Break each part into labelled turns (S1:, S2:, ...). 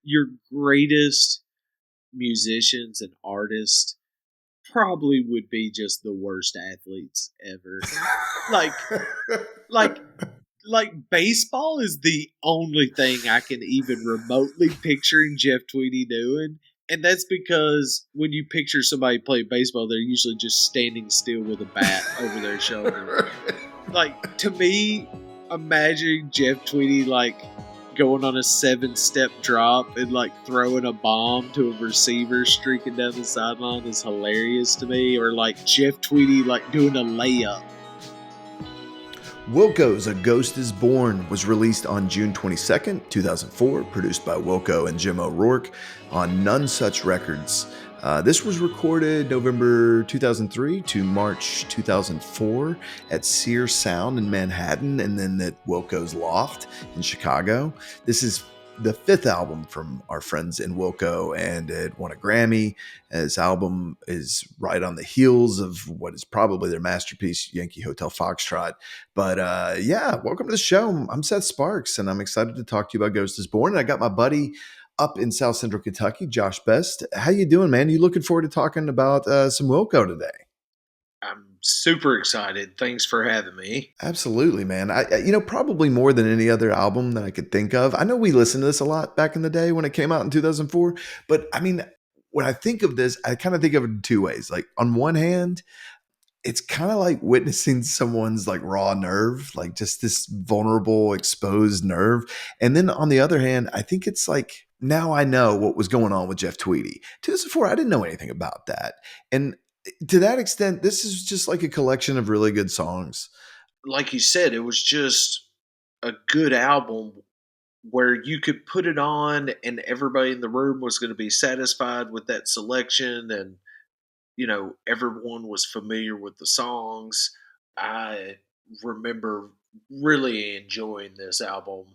S1: your greatest musicians and artists probably would be just the worst athletes ever. Like, like, like baseball is the only thing I can even remotely picturing Jeff Tweedy doing. And that's because when you picture somebody play baseball, they're usually just standing still with a bat over their shoulder. Like, to me, imagining Jeff Tweedy going on a 7-step drop and throwing a bomb to a receiver streaking down the sideline is hilarious to me. Or Jeff Tweedy doing a layup.
S2: Wilco's A Ghost is Born was released on June 22nd, 2004, produced by Wilco and Jim O'Rourke on None Such Records. This was recorded November 2003 to March 2004 at Sear Sound in Manhattan and then at Wilco's Loft in Chicago. This is the fifth album from our friends in Wilco, and it won a Grammy. This album is right on the heels of what is probably their masterpiece, Yankee Hotel Foxtrot. But welcome to the show. I'm Seth Sparks, and I'm excited to talk to you about Ghost is Born. And I got my buddy up in South Central Kentucky, Josh Best. How you doing, man? You looking forward to talking about some Wilco today?
S1: I'm super excited. Thanks for having me.
S2: Absolutely, man. I probably more than any other album that I could think of. I know we listened to this a lot back in the day when it came out in 2004, but I mean, when I think of this, I kind of think of it in two ways. Like on one hand, it's kind of like witnessing someone's raw nerve, like just this vulnerable, exposed nerve. And then on the other hand, I think it's like, now I know what was going on with Jeff Tweedy. 2004, I didn't know anything about that. And to that extent, this is just like a collection of really good songs.
S1: Like you said, it was just a good album where you could put it on and everybody in the room was going to be satisfied with that selection, and everyone was familiar with the songs. I remember really enjoying this album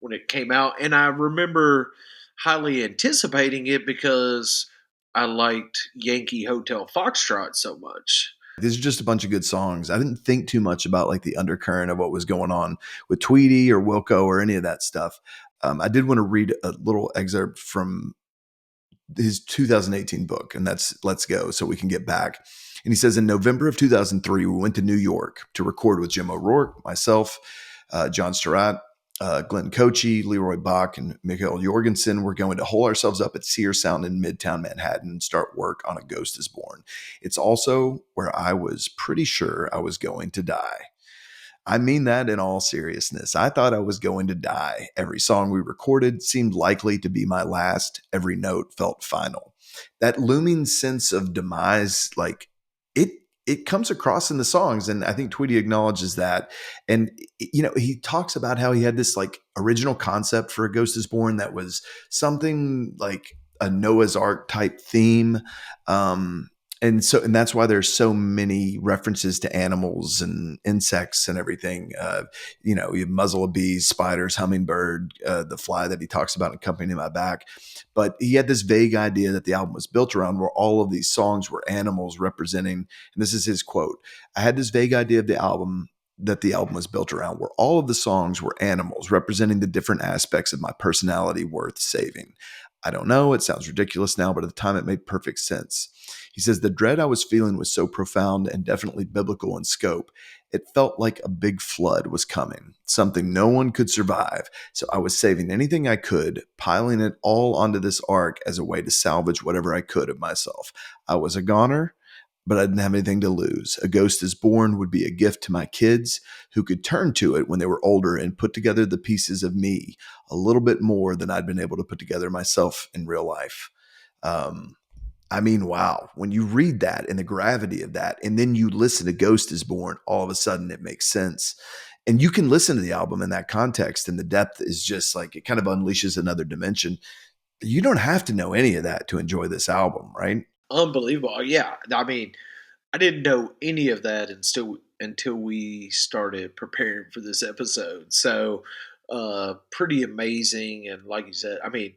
S1: when it came out, and I remember highly anticipating it because I liked Yankee Hotel Foxtrot so much.
S2: These are just a bunch of good songs. I didn't think too much about the undercurrent of what was going on with Tweedy or Wilco or any of that stuff. I did want to read a little excerpt from his 2018 book, and that's Let's Go, so we can get back. And he says, in November of 2003, we went to New York to record with Jim O'Rourke, myself, John Sturratt, Glenn Cochi, Leroy Bach, and Mikael Jorgensen. We're going to hole ourselves up at Sear Sound in Midtown Manhattan and start work on A Ghost is Born. It's also where I was pretty sure I was going to die. I mean that in all seriousness. I thought I was going to die. Every song we recorded seemed likely to be my last. Every note felt final. That looming sense of demise, it comes across in the songs, and I think Tweedy acknowledges that. And he talks about how he had this original concept for A Ghost is Born that was something like a Noah's Ark type theme. And that's why there's so many references to animals and insects and everything. You have muzzle of bees, spiders, hummingbird, the fly that he talks about accompanying my back. But he had this vague idea that the album was built around, where all of these songs were animals representing, and this is his quote, I had this vague idea of the album that the album was built around, where all of the songs were animals representing the different aspects of my personality worth saving. I don't know, it sounds ridiculous now, but at the time it made perfect sense. He says, the dread I was feeling was so profound and definitely biblical in scope. It felt like a big flood was coming, something no one could survive. So I was saving anything I could, piling it all onto this ark as a way to salvage whatever I could of myself. I was a goner, but I didn't have anything to lose. A Ghost is Born would be a gift to my kids who could turn to it when they were older and put together the pieces of me a little bit more than I'd been able to put together myself in real life. I mean, wow, when you read that and the gravity of that, and then you listen to Ghost is Born, all of a sudden it makes sense. And you can listen to the album in that context, and the depth is just it kind of unleashes another dimension. You don't have to know any of that to enjoy this album, right?
S1: Unbelievable. Yeah. I mean, I didn't know any of that until we started preparing for this episode. So, pretty amazing. And like you said, I mean,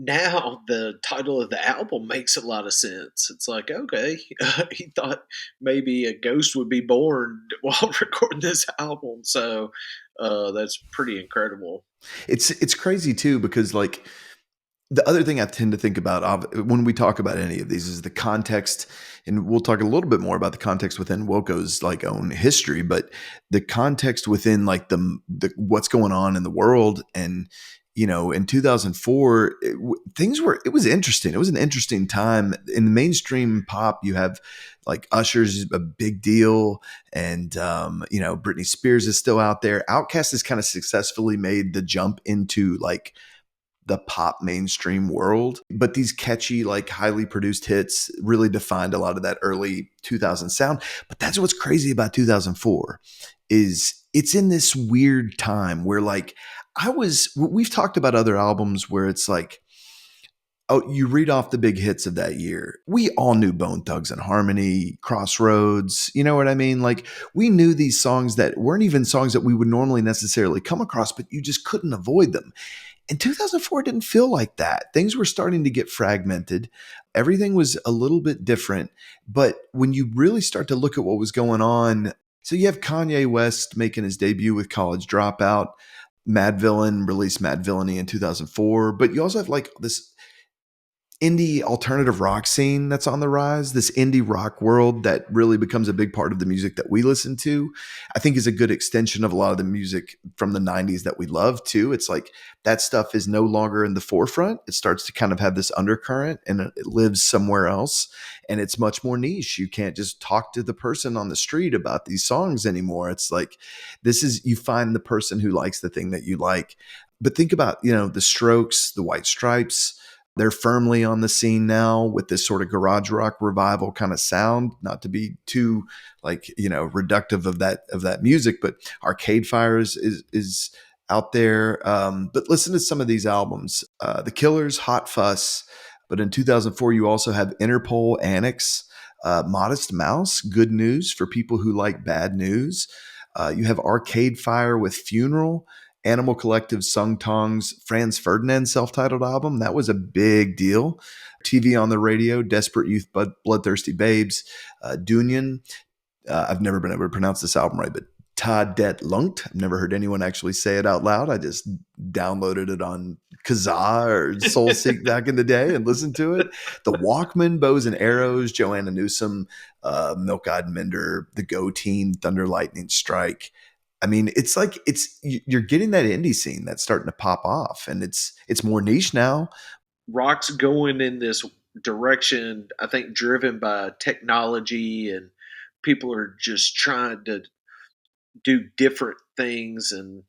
S1: now the title of the album makes a lot of sense. It's like, okay, he thought maybe a ghost would be born while recording this album. So, that's pretty incredible.
S2: It's crazy too, because The other thing I tend to think about when we talk about any of these is the context, and we'll talk a little bit more about the context within Wilco's like own history, but the context within like the what's going on in the world. And in 2004, it was interesting. It was an interesting time in the mainstream pop. You have like Usher's a big deal, and Britney Spears is still out there. Outkast has kind of successfully made the jump into like the pop mainstream world. But these catchy, like highly produced hits really defined a lot of that early 2000 sound. But that's what's crazy about 2004 is it's in this weird time where like we've talked about other albums where it's like, oh, you read off the big hits of that year. We all knew Bone Thugs and Harmony, Crossroads. You know what I mean? Like we knew these songs that weren't even songs that we would normally necessarily come across, but you just couldn't avoid them. And 2004 didn't feel like that. Things were starting to get fragmented. Everything was a little bit different. But when you really start to look at what was going on, so you have Kanye West making his debut with College Dropout. Mad Villain released Mad Villainy in 2004. But you also have like this indie alternative rock scene that's on the rise, this indie rock world that really becomes a big part of the music that we listen to. I think is a good extension of a lot of the music from the 90s that we love too. It's like that stuff is no longer in the forefront. It starts to kind of have this undercurrent and it lives somewhere else. And it's much more niche. You can't just talk to the person on the street about these songs anymore. It's like, you find the person who likes the thing that you like. But think about, the Strokes, the White Stripes. They're firmly on the scene now with this sort of garage rock revival kind of sound, not to be too like, reductive of that music, but Arcade Fire is out there. But listen to some of these albums, The Killers, Hot Fuss. But in 2004, you also have Interpol, Annex, Modest Mouse, Good News for people who like bad news. You have Arcade Fire with Funeral, Animal Collective, Sung Tong's Franz Ferdinand self-titled album. That was a big deal. TV on the Radio, Desperate Youth, Bloodthirsty Babes, Dunyan. I've never been able to pronounce this album right, but Ta Det Lungt. I've never heard anyone actually say it out loud. I just downloaded it on Kazaa or Soulseek back in the day and listened to it. The Walkmen, Bows and Arrows, Joanna Newsom, Milk Eyed Minder, The Go Team, Thunder Lightning Strike. I mean, it's like you're getting that indie scene that's starting to pop off, and it's more niche now.
S1: Rock's going in this direction, I think, driven by technology, and people are just trying to do different things and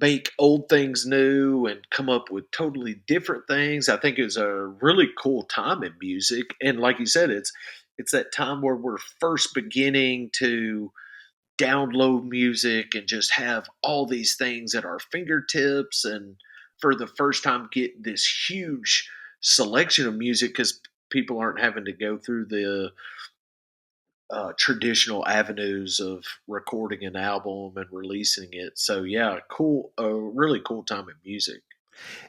S1: make old things new and come up with totally different things. I think it's a really cool time in music, and like you said, it's that time where we're first beginning to download music and just have all these things at our fingertips, and for the first time get this huge selection of music because people aren't having to go through the traditional avenues of recording an album and releasing it. So yeah, cool, a really cool time in music.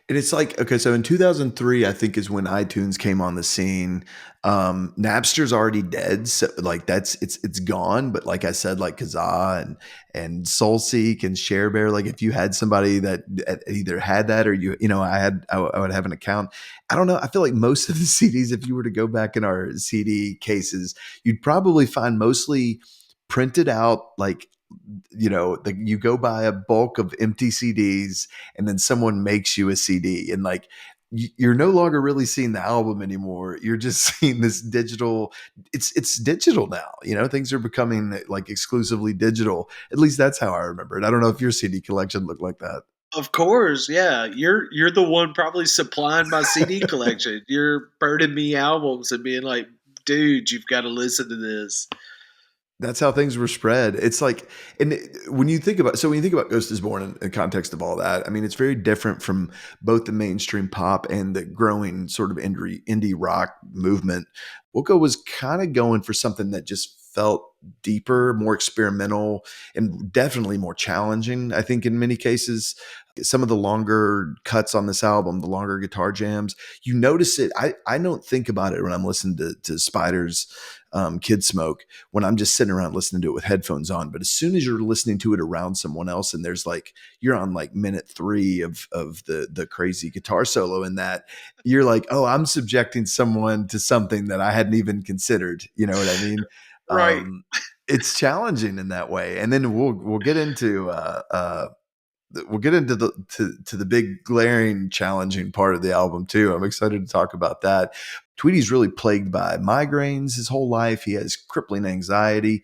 S2: And it's like, okay, so in 2003, I think is when iTunes came on the scene. Napster's already dead. So like it's gone. But like I said, like Kazaa and Soulseek and ShareBear, like if you had somebody that either had that or I would have an account. I don't know. I feel like most of the CDs, if you were to go back in our CD cases, you'd probably find mostly printed out like you go buy a bulk of empty CDs and then someone makes you a CD, and like you're no longer really seeing the album anymore. You're just seeing this digital. It's digital now. Things are becoming like exclusively digital. At least that's how I remember it. I don't know if your CD collection looked like that.
S1: Of course, yeah. You're the one probably supplying my CD collection. You're burning me albums and being like, dude, you've got to listen to this.
S2: That's how things were spread. It's like, and when you think about Ghost is Born in the context of all that, I mean, it's very different from both the mainstream pop and the growing sort of indie rock movement. Wilco was kind of going for something that just felt deeper, more experimental, and definitely more challenging, I think, in many cases. Some of the longer cuts on this album, the longer guitar jams, you notice it. I don't think about it when I'm listening to Spider's Kid Smoke, when I'm just sitting around listening to it with headphones on. But as soon as you're listening to it around someone else, and there's like, you're on like minute 3 of the crazy guitar solo in that, you're like, oh, I'm subjecting someone to something that I hadn't even considered. You know what I mean?
S1: Right.
S2: It's challenging in that way. And then we'll get into to the big glaring challenging part of the album too. I'm excited to talk about that. Tweedy's really plagued by migraines his whole life. He has crippling anxiety.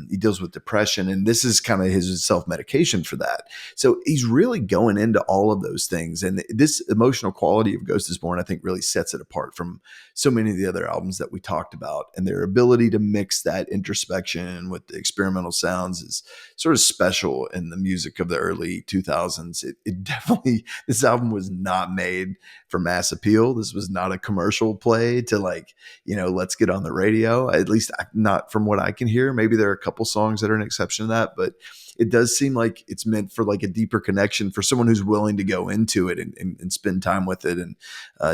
S2: He deals with depression, and this is kind of his self-medication for that. So he's really going into all of those things. And this emotional quality of Ghost is Born, I think, really sets it apart from so many of the other albums that we talked about. And their ability to mix that introspection with the experimental sounds is sort of special in the music of the early 2000s. It definitely, this album was not made for mass appeal. This was not a commercial play to like, let's get on the radio, at least not from what I can hear. Maybe there are a couple songs that are an exception to that, but it does seem like it's meant for like a deeper connection for someone who's willing to go into it and spend time with it and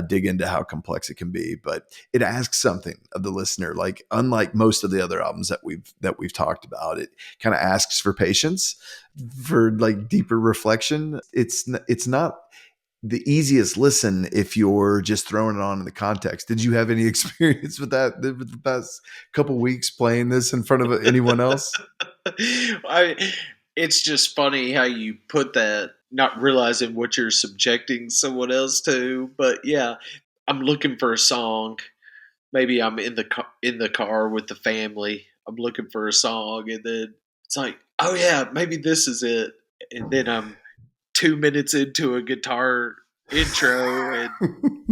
S2: dig into how complex it can be. But it asks something of the listener, like unlike most of the other albums that we've talked about. It kind of asks for patience, for like deeper reflection. It's not the easiest listen if you're just throwing it on in the context. Did you have any experience with that the past couple weeks playing this in front of anyone else?
S1: It's just funny how you put that, not realizing what you're subjecting someone else to. But yeah, I'm looking for a song. Maybe I'm in the car with the family. I'm looking for a song, and then it's like, oh yeah, maybe this is it. And then I'm 2 minutes into a guitar intro, and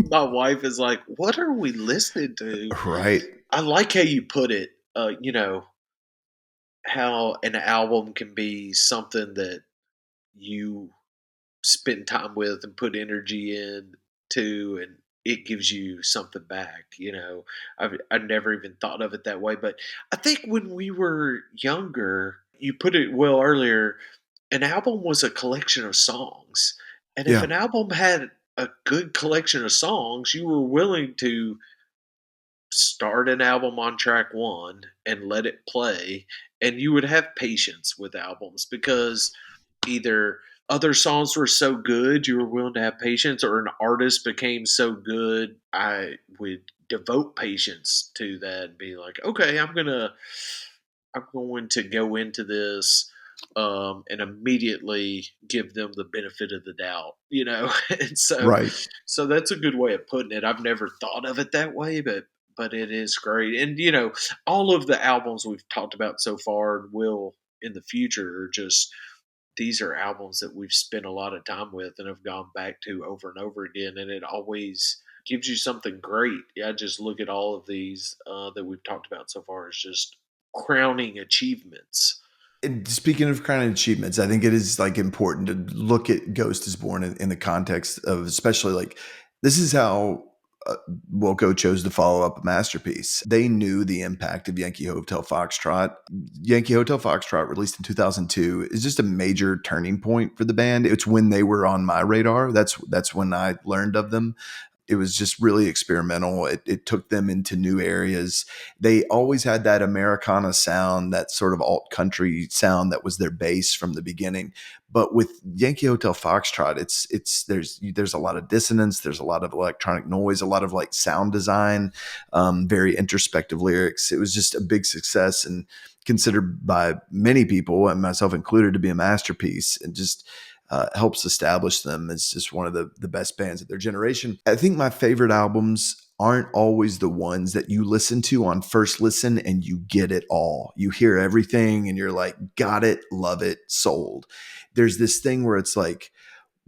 S1: my wife is like, "What are we listening to?"
S2: Right.
S1: I like how you put it. How an album can be something that you spend time with and put energy in to, and it gives you something back. I never even thought of it that way, but I think when we were younger, you put it well earlier. An album was a collection of songs, and if
S2: Yeah.
S1: an album had a good collection of songs, you were willing to start an album on track one and let it play, and you would have patience with albums because either other songs were so good you were willing to have patience, or an artist became so good I would devote patience to that and be like, okay, I'm going to go into this, and immediately give them the benefit of the doubt, and
S2: Right.
S1: so that's a good way of putting it. I've never thought of it that way, but it is great. And all of the albums we've talked about so far and will in the future are just, these are albums that we've spent a lot of time with and have gone back to over and over again, and it always gives you something great. Yeah, I just look at all of these that we've talked about so far as just crowning achievements.
S2: And speaking of crowning achievements, I think it is like important to look at Ghost is Born in the context of, especially like, this is how Wilco chose to follow up a masterpiece. They knew the impact of Yankee Hotel Foxtrot. Yankee Hotel Foxtrot, released in 2002, is just a major turning point for the band. It's when they were on my radar. That's when I learned of them. It was just really experimental. It took them into new areas. They always had that Americana sound, that sort of alt country sound that was their base from the beginning. But with Yankee Hotel Foxtrot, there's a lot of dissonance. There's a lot of electronic noise, a lot of like sound design, very introspective lyrics. It was just a big success and considered by many people, and myself included, to be a masterpiece, and just helps establish them as just one of the best bands of their generation. I think my favorite albums aren't always the ones that you listen to on first listen and you get it all. You hear everything and you're like, got it, love it, sold. There's this thing where it's like,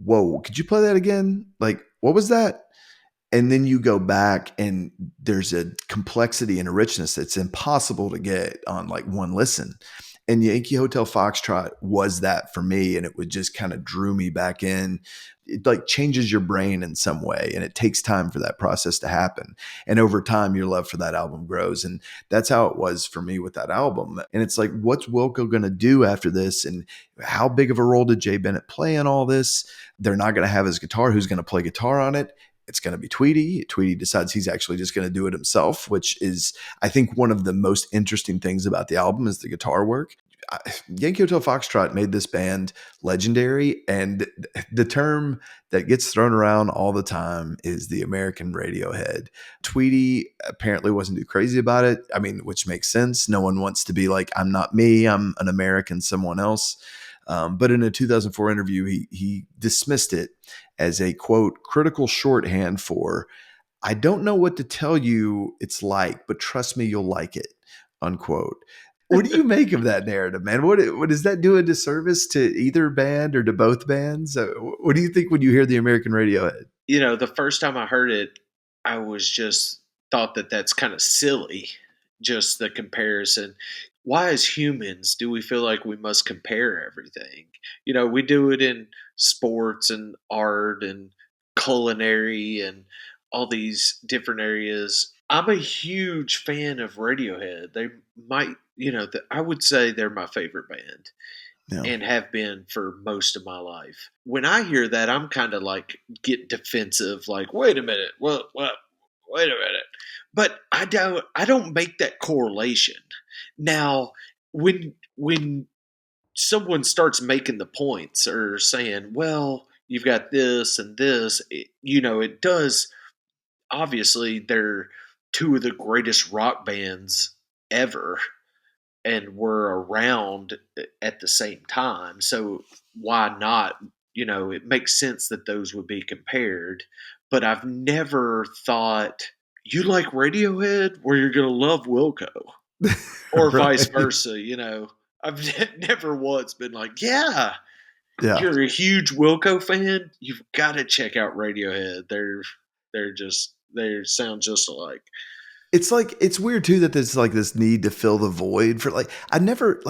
S2: whoa, could you play that again? Like, what was that? And then you go back and there's a complexity and a richness that's impossible to get on like one listen. And Yankee Hotel Foxtrot was that for me. And it would just kind of drew me back in. it like changes your brain in some way, and it takes time for that process to happen. And over time, your love for that album grows. And that's how it was for me with that album. And it's like, what's Wilco going to do after this? And how big of a role did Jay Bennett play in all this? They're not going to have his guitar. Who's going to play guitar on it? It's going to be Tweedy. Tweedy decides he's actually just going to do it himself, which is, I think, one of the most interesting things about the album is the guitar work. Yankee Hotel Foxtrot made this band legendary, and the term that gets thrown around all the time is the American Radiohead. Tweedy apparently wasn't too crazy about it. I mean, which makes sense. No one wants to be like, I'm not me, I'm an American, someone else. But in a 2004 interview, he dismissed it as a, quote, critical shorthand for, I don't know what to tell you it's like, but trust me, you'll like it, unquote. What do you make of that narrative, man? What does that do a disservice to either band or to both bands? What do you think when you hear the American Radiohead?
S1: The first time I heard it, I was just thought that that's kind of silly, just the comparison. Why, as humans, do we feel like we must compare everything? We do it in sports and art and culinary and all these different areas. I'm a huge fan of Radiohead. They might, I would say they're my favorite band
S2: Yeah.
S1: and have been for most of my life. When I hear that, I'm kind of like get defensive, like, wait a minute, what, wait a minute. But I don't make that correlation. Now, when someone starts making the points or saying, well, you've got this and this, it does. Obviously, they're two of the greatest rock bands ever and were around at the same time. So why not? It makes sense that those would be compared. But I've never thought you like Radiohead, where you're going to love Wilco, or vice
S2: Right.
S1: versa. I've never once been like, yeah,
S2: Yeah.
S1: you're a huge Wilco fan. You've got to check out Radiohead. They sound just alike.
S2: It's like, it's weird too that there's like this need to fill the void for like, I never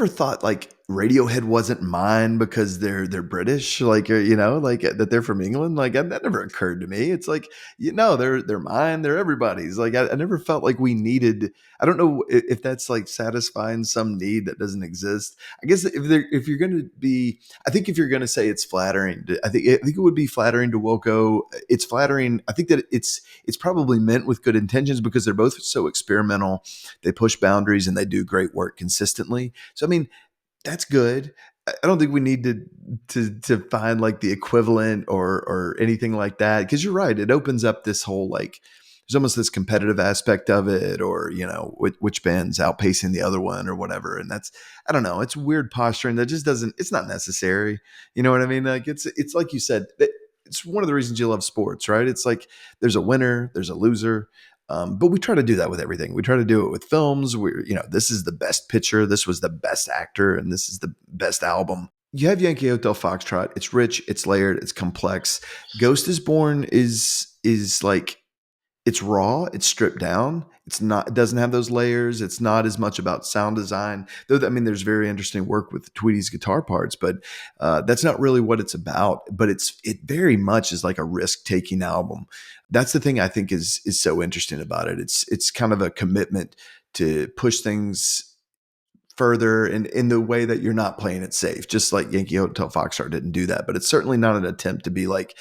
S2: thought like Radiohead wasn't mine because they're British, like, or, like that they're from England. Like that never occurred to me. It's like, they're mine, they're everybody's. Like I never felt like we needed, I don't know if that's like satisfying some need that doesn't exist. I guess if you're going to be, I think if you're going to say it's flattering, I think it would be flattering to Wilco. It's flattering. I think that it's probably meant with good intentions because they're both so experimental. They push boundaries and they do great work consistently. So I mean, that's good. I don't think we need to find like the equivalent or anything like that, because you're right. It opens up this whole like, there's almost this competitive aspect of it, or which band's outpacing the other one or whatever. And that's, I don't know, it's weird posturing that just doesn't, it's not necessary. You know what I mean? Like it's like you said, it's one of the reasons you love sports, right? It's like there's a winner, there's a loser. But we try to do that with everything. We try to do it with films. This is the best picture, this was the best actor, and this is the best album. You have Yankee Hotel Foxtrot. It's rich, it's layered, it's complex. Ghost is Born is like, it's raw, it's stripped down. It doesn't have those layers. It's not as much about sound design. Though I mean, there's very interesting work with Tweedy's guitar parts, but that's not really what it's about. But it very much is like a risk-taking album. That's the thing I think is so interesting about it. It's kind of a commitment to push things further in the way that you're not playing it safe. Just like Yankee Hotel Foxtrot didn't do that, but it's certainly not an attempt to be like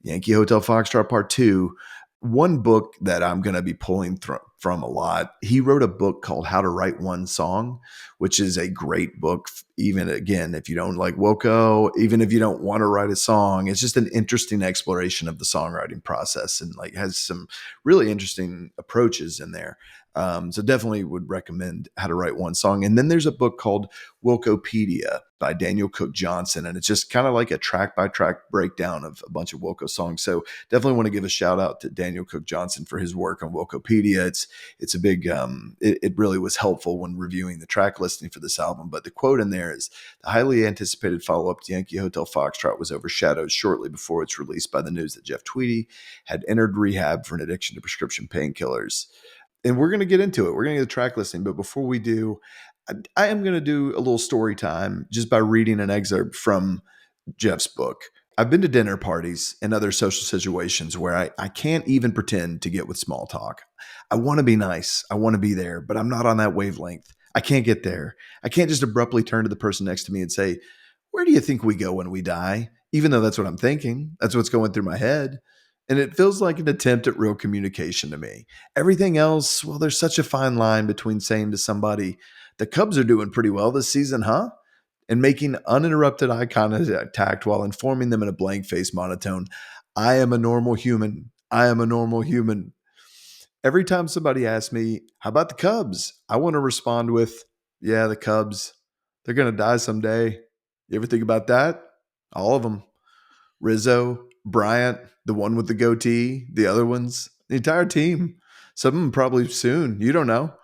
S2: Yankee Hotel Foxtrot Part 2. One book that I'm going to be pulling from a lot, he wrote a book called How to Write One Song, which is a great book. Even again, if you don't like Wilco, even if you don't want to write a song, it's just an interesting exploration of the songwriting process, and like has some really interesting approaches in there. So definitely would recommend How to Write One Song. And then there's a book called Wilcopedia by Daniel Cook Johnson. And it's just kind of like a track by track breakdown of a bunch of Wilco songs. So definitely want to give a shout out to Daniel Cook Johnson for his work on Wilcopedia. It's a big, it really was helpful when reviewing the track listing for this album. But the quote in there is, the highly anticipated follow-up to Yankee Hotel Foxtrot was overshadowed shortly before its release by the news that Jeff Tweedy had entered rehab for an addiction to prescription painkillers. And we're going to get into it. We're going to get the track listing. But before we do, I am going to do a little story time just by reading an excerpt from Jeff's book. I've been to dinner parties and other social situations where I can't even pretend to get with small talk. I want to be nice. I want to be there, but I'm not on that wavelength. I can't get there. I can't just abruptly turn to the person next to me and say, "Where do you think we go when we die?" Even though that's what I'm thinking. That's what's going through my head. And it feels like an attempt at real communication to me. Everything else, well, there's such a fine line between saying to somebody, "The Cubs are doing pretty well this season, huh?" and making uninterrupted eye contact while informing them in a blank face monotone, "I am a normal human. I am a normal human." Every time somebody asks me, "How about the Cubs?" I want to respond with, "Yeah, the Cubs. They're going to die someday. You ever think about that?" All of them. Rizzo, Bryant, the one with the goatee, the other ones, the entire team. Some of them probably soon. You don't know.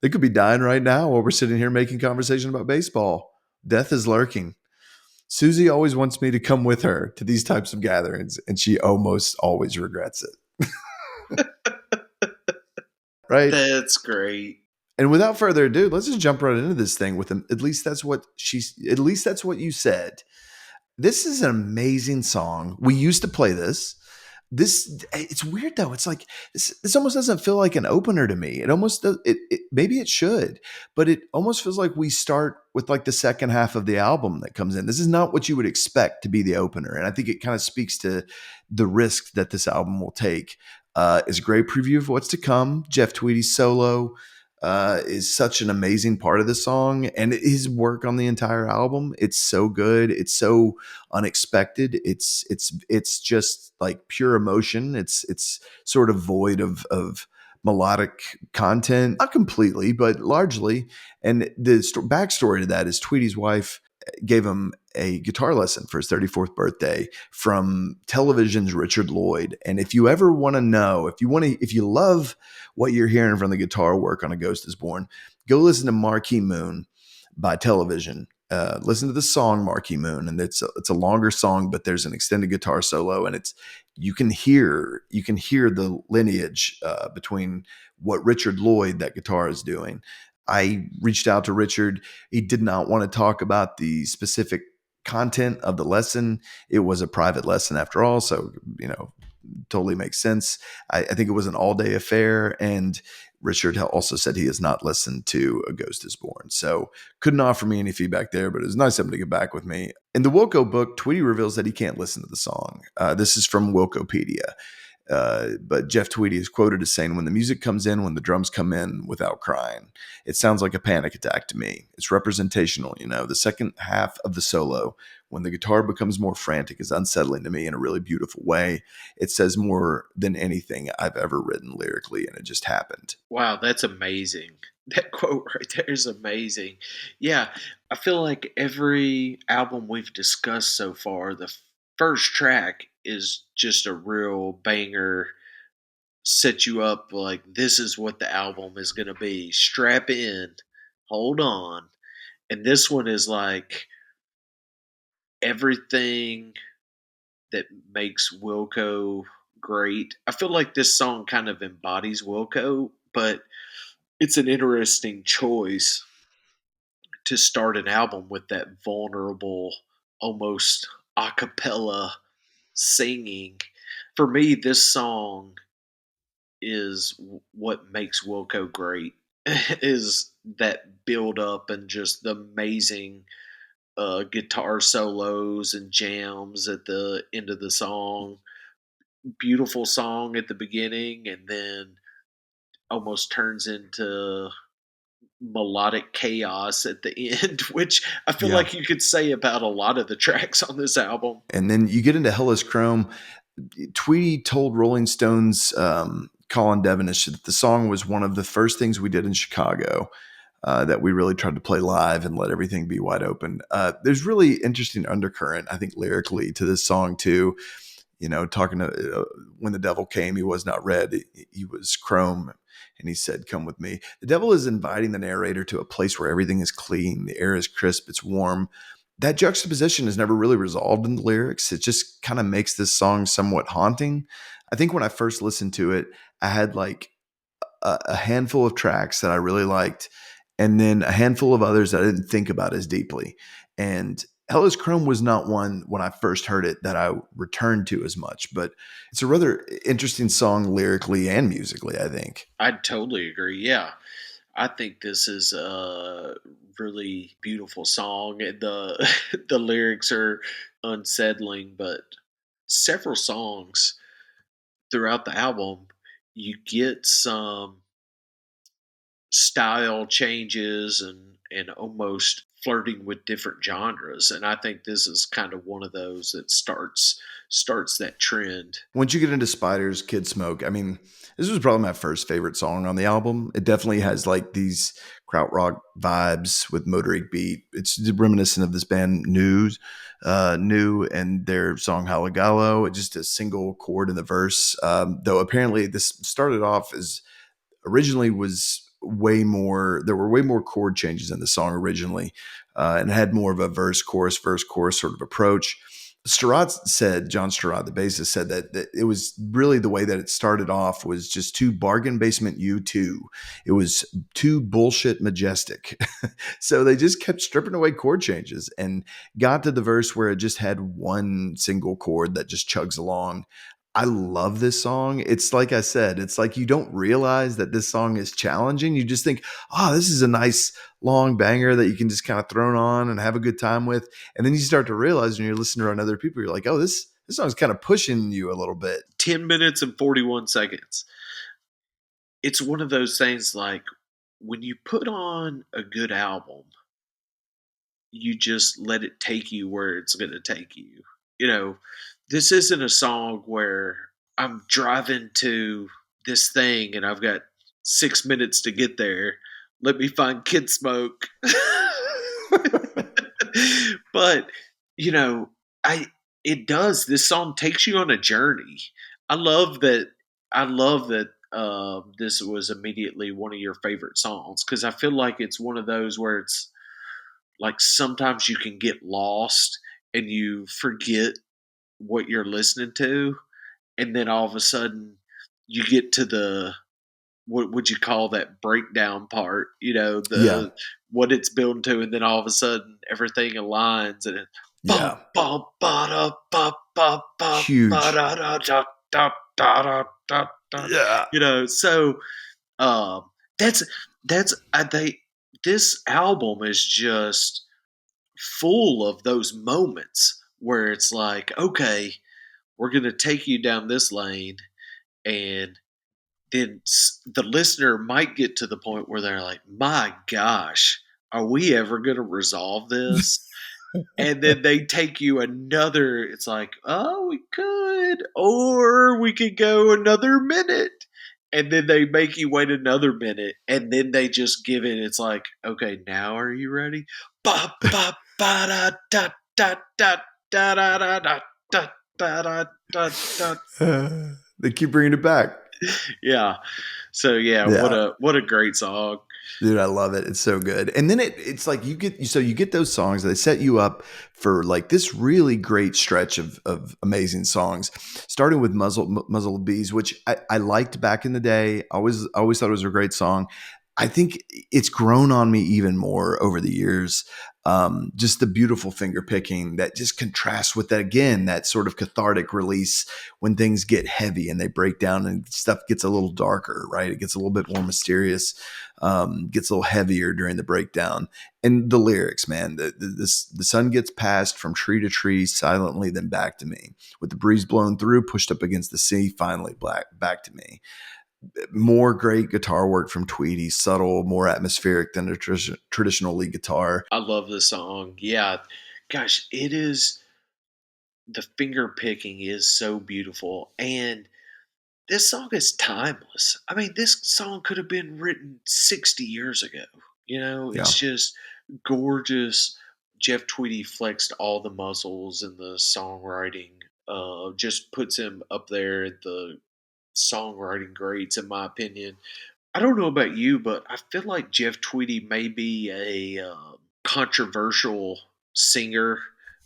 S2: They could be dying right now while we're sitting here making conversation about baseball. Death is lurking. Susie always wants me to come with her to these types of gatherings, and she almost always regrets it. Right?
S1: That's great.
S2: And without further ado, let's just jump right into this thing with them. At least that's what you said. This is an amazing song. We used to play this. It's weird though. It's like this almost doesn't feel like an opener to me. It almost does. Maybe it should, but it almost feels like we start with like the second half of the album that comes in. This is not what you would expect to be the opener, and I think it kind of speaks to the risk that this album will take. It's a great preview of what's to come. Jeff Tweedy's solo is such an amazing part of the song, and his work on the entire album. It's so good. It's so unexpected. It's just like pure emotion. It's sort of void of melodic content, not completely, but largely. And the backstory to that is Tweedy's wife gave him a guitar lesson for his 34th birthday from television's Richard Lloyd. And if you ever want to know, if you love what you're hearing from the guitar work on A Ghost Is Born, go listen to Marquee Moon by Television. Listen to the song Marquee Moon, and it's a longer song, but there's an extended guitar solo, and you can hear the lineage between what Richard Lloyd, that guitar, is doing. I reached out to Richard. He did not want to talk about the specific content of the lesson. It was a private lesson after all, so totally makes sense. I think it was an all-day affair, and Richard also said he has not listened to A Ghost Is Born, so couldn't offer me any feedback there, but it was nice of him to get back with me. In the Wilco book, Tweedy reveals that he can't listen to the song. This is from Wilcopedia. But Jeff Tweedy is quoted as saying, "When the music comes in, when the drums come in without crying, it sounds like a panic attack to me. It's representational, The second half of the solo, when the guitar becomes more frantic, is unsettling to me in a really beautiful way. It says more than anything I've ever written lyrically, and it just happened."
S1: Wow, that's amazing. That quote right there is amazing. Yeah, I feel like every album we've discussed so far, the first track is just a real banger, set you up like this is what the album is going to be. Strap in, hold on. And this one is like everything that makes Wilco great. I feel like this song kind of embodies Wilco, but it's an interesting choice to start an album with that vulnerable, almost a cappella singing. For me, this song is what makes Wilco great. Is that build up and just the amazing guitar solos and jams at the end of the song. Beautiful song at the beginning, and then almost turns into melodic chaos at the end, which I feel
S2: Yeah.
S1: like you could say about a lot of the tracks on this album.
S2: And then you get into Hellas Chrome. Tweedy told Rolling Stone's Colin Devonish that the song was one of the first things we did in Chicago, that we really tried to play live and let everything be wide open. There's really interesting undercurrent, I think, lyrically to this song too. Talking to when the devil came, he was not red, he was chrome. And he said, "Come with me." The devil is inviting the narrator to a place where everything is clean, the air is crisp, it's warm. That juxtaposition is never really resolved in the lyrics. It just kind of makes this song somewhat haunting. I think when I first listened to it, I had like a handful of tracks that I really liked, and then a handful of others that I didn't think about as deeply. And Hellas Chrome was not one when I first heard it that I returned to as much, but it's a rather interesting song lyrically and musically, I think.
S1: I'd totally agree. Yeah. I think this is a really beautiful song. The the lyrics are unsettling, but several songs throughout the album, you get some style changes and almost flirting with different genres. And I think this is kind of one of those that starts that trend.
S2: Once you get into Spiders, Kid Smoke, I mean, this was probably my first favorite song on the album. It definitely has like these krautrock vibes with motorik beat. It's reminiscent of this band New, and their song Halagalo. It's just a single chord in the verse. Though apparently this started off as originally was way more. There were way more chord changes in the song originally, and it had more of a verse chorus sort of approach. John Sturratt, the bassist, said that it was really the way that it started off was just too bargain basement U2. It was too bullshit majestic. So they just kept stripping away chord changes and got to the verse where it just had one single chord that just chugs along. I love this song. It's like I said, it's like you don't realize that this song is challenging. You just think, oh, this is a nice long banger that you can just kind of throw on and have a good time with. And then you start to realize when you're listening around other people, you're like, oh, this song's kind of pushing you a little bit.
S1: 10 minutes and 41 seconds. It's one of those things like when you put on a good album, you just let it take you where it's going to take you. You know, this isn't a song where I'm driving to this thing and I've got 6 minutes to get there. Let me find Kid Smoke. But, you know, I it does. This song takes you on a journey. I love that. I love that this was immediately one of your favorite songs because I feel like it's one of those where it's like sometimes you can get lost and you forget what you're listening to, and then all of a sudden you get to the what would you call that breakdown part? You know,
S2: Yeah.
S1: the what it's building to, and then all of a sudden everything aligns and it bum
S2: Yeah.
S1: bum ba da ba ba ba ba
S2: Huge.
S1: da da da da da da da da.
S2: Yeah.
S1: You know, so um, that's I think this album is just full of those moments where it's like, okay, we're going to take you down this lane, and then the listener might get to the point where they're like, my gosh, are we ever going to resolve this? And then they take you another, it's like, oh, we could, or we could go another minute. And then they make you wait another minute, and then they just give it. It's like, okay, now are you ready? Ba ba ba da da da da da da da da da da da da.
S2: They keep bringing it back.
S1: Yeah. So yeah,
S2: Yeah.
S1: what a great song.
S2: Dude, I love it. It's so good. And then it's like you get those songs, they set you up for like this really great stretch of amazing songs, starting with Muzzle of Bees, which I liked back in the day. Always thought it was a great song. I think it's grown on me even more over the years. Just the beautiful finger picking that just contrasts with that again, that sort of cathartic release when things get heavy and they break down and stuff gets a little darker, right? It gets a little bit more mysterious, gets a little heavier during the breakdown. And the lyrics, man, the sun gets passed from tree to tree silently, then back to me. With the breeze blown through, pushed up against the sea, finally back to me. More great guitar work from Tweedy, subtle, more atmospheric than a traditional lead guitar.
S1: I love this song. Yeah. Gosh, it is the finger picking is so beautiful, and this song is timeless. I mean, this song could have been written 60 years ago. You know,
S2: Yeah.
S1: it's just gorgeous. Jeff Tweedy flexed all the muscles in the songwriting. Just puts him up there at the songwriting greats, in my opinion. I don't know about you, but I feel like Jeff Tweedy may be a controversial singer.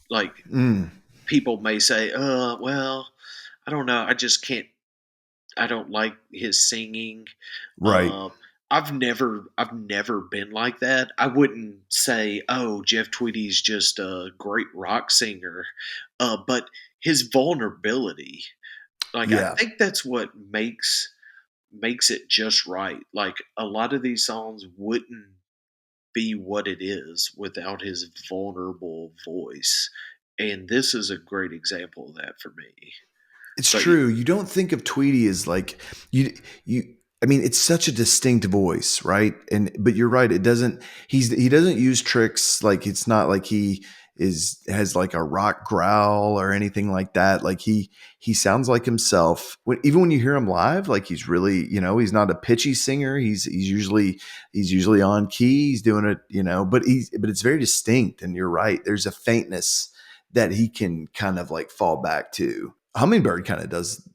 S1: Like
S2: Mm,
S1: people may say, well, I don't know. I just can't. I don't like his singing.
S2: right.
S1: Uh, I've never been like that. I wouldn't say, "Oh, Jeff Tweedy's just a great rock singer," but his vulnerability, like, I
S2: Yeah.
S1: think that's what makes it just right. Like, a lot of these songs wouldn't be what it is without his vulnerable voice, and this is a great example of that for me.
S2: It's
S1: But
S2: true. You don't think of Tweety as like you you I mean, it's such a distinct voice, right? And but you're right, it doesn't he doesn't use tricks, like it's not like he is has like a rock growl or anything like that. Like he sounds like himself. Even when you hear him live, like he's really, he's not a pitchy singer. He's usually on key. He's doing it, but it's very distinct, and you're right. There's a faintness that he can kind of like fall back to. Hummingbird kind of does.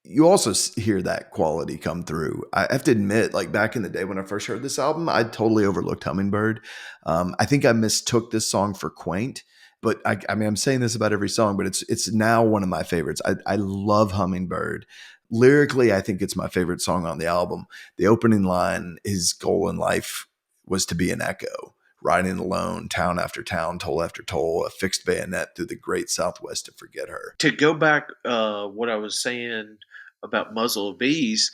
S2: You also hear that quality come through. I have to admit, like back in the day when I first heard this album, I totally overlooked Hummingbird. I think I mistook this song for Quaint, but I mean, I'm saying this about every song, but it's now one of my favorites. I love Hummingbird. Lyrically, I think it's my favorite song on the album. The opening line, his goal in life was to be an echo, riding alone, town after town, toll after toll, a fixed bayonet through the great Southwest to forget her.
S1: to go back, what I was saying about Muzzle of Bees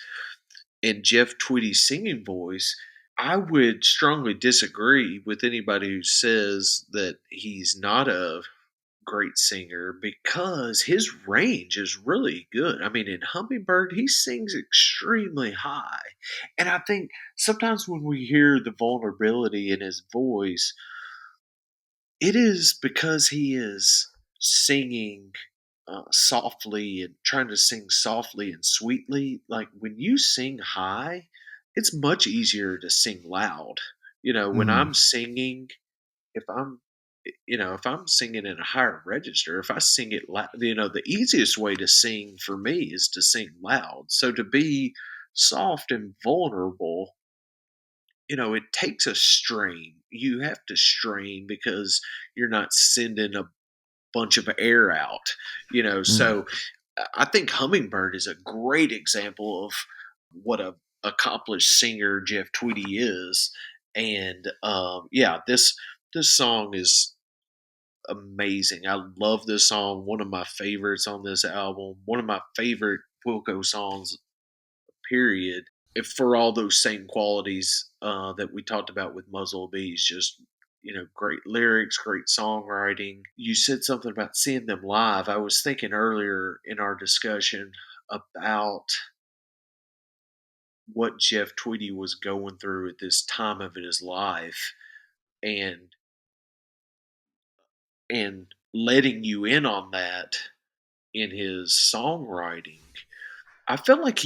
S1: and Jeff Tweedy's singing voice, I would strongly disagree with anybody who says that he's not a great singer because his range is really good. I mean, in Hummingbird, he sings extremely high. And I think sometimes when we hear the vulnerability in his voice, it is because he is singing softly and trying to sing softly and sweetly. Like when you sing high, it's much easier to sing loud. When
S2: Mm,
S1: I'm singing, if I'm if I'm singing in a higher register, if I sing it loud, the easiest way to sing for me is to sing loud. So to be soft and vulnerable, it takes a strain. You have to strain because you're not sending a bunch of air out,
S2: mm.
S1: So I think Hummingbird is a great example of what a accomplished singer Jeff Tweedy is. And yeah, this song is amazing. I love this song. One of my favorites on this album. One of my favorite Wilco songs, period. If for all those same qualities that we talked about with Muzzle of Bees, just great lyrics, great songwriting. You said something about seeing them live. I was thinking earlier in our discussion about what Jeff Tweedy was going through at this time of his life, and letting you in on that in his songwriting. I felt like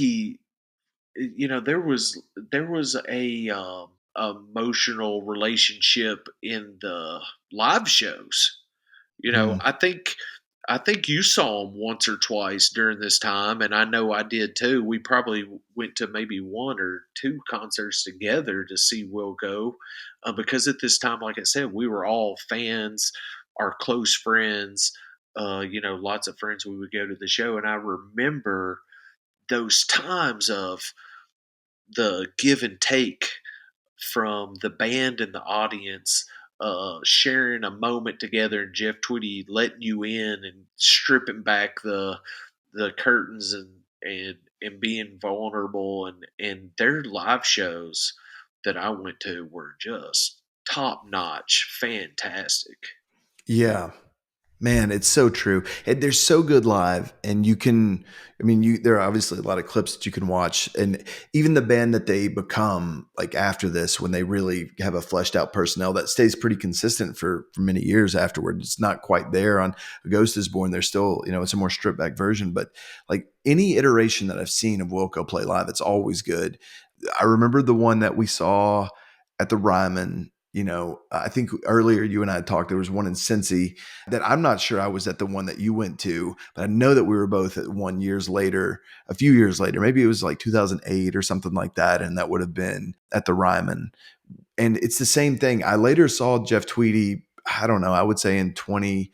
S1: there was a emotional relationship in the live shows.
S2: Mm.
S1: I think you saw him once or twice during this time, and I know I did too. We probably went to maybe one or two concerts together to see Wilco, because at this time, like I said, we were all fans, our close friends. Lots of friends. We would go to the show, and I remember those times of the give and take from the band and the audience, sharing a moment together, and Jeff Tweedy letting you in and stripping back the curtains, and being vulnerable, and their live shows that I went to were just top notch, fantastic.
S2: Yeah. Man, it's so true. They're so good live, and you can. I mean, there are obviously a lot of clips that you can watch, and even the band that they become, like after this, when they really have a fleshed out personnel that stays pretty consistent for many years afterward. It's not quite there on A Ghost Is Born. They're still, it's a more stripped back version, but like any iteration that I've seen of Wilco play live, it's always good. I remember the one that we saw at the Ryman. I think earlier you and I had talked. There was one in Cincy that I'm not sure I was at the one that you went to, but I know that we were both at one years later, a few years later. Maybe it was like 2008 or something like that, and that would have been at the Ryman. And it's the same thing. I later saw Jeff Tweedy. I don't know. I would say in 20.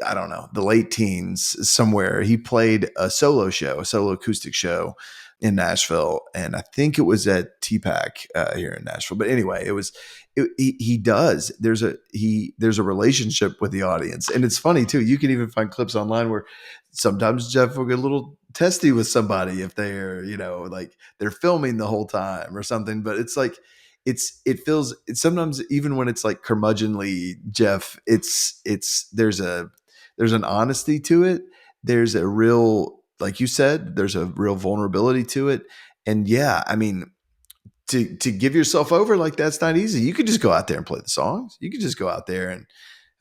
S2: I don't know, the late teens somewhere. He played a solo show, a solo acoustic show in Nashville, and I think it was at TPAC here in Nashville. But anyway, he does. There's a relationship with the audience, and it's funny too. You can even find clips online where sometimes Jeff will get a little testy with somebody if they're like they're filming the whole time or something. But it's like it's sometimes even when it's like curmudgeonly Jeff, there's an honesty to it. There's a real, like you said, there's a real vulnerability to it. And yeah, I mean, to give yourself over like that's not easy. You could just go out there and play the songs. You could just go out there and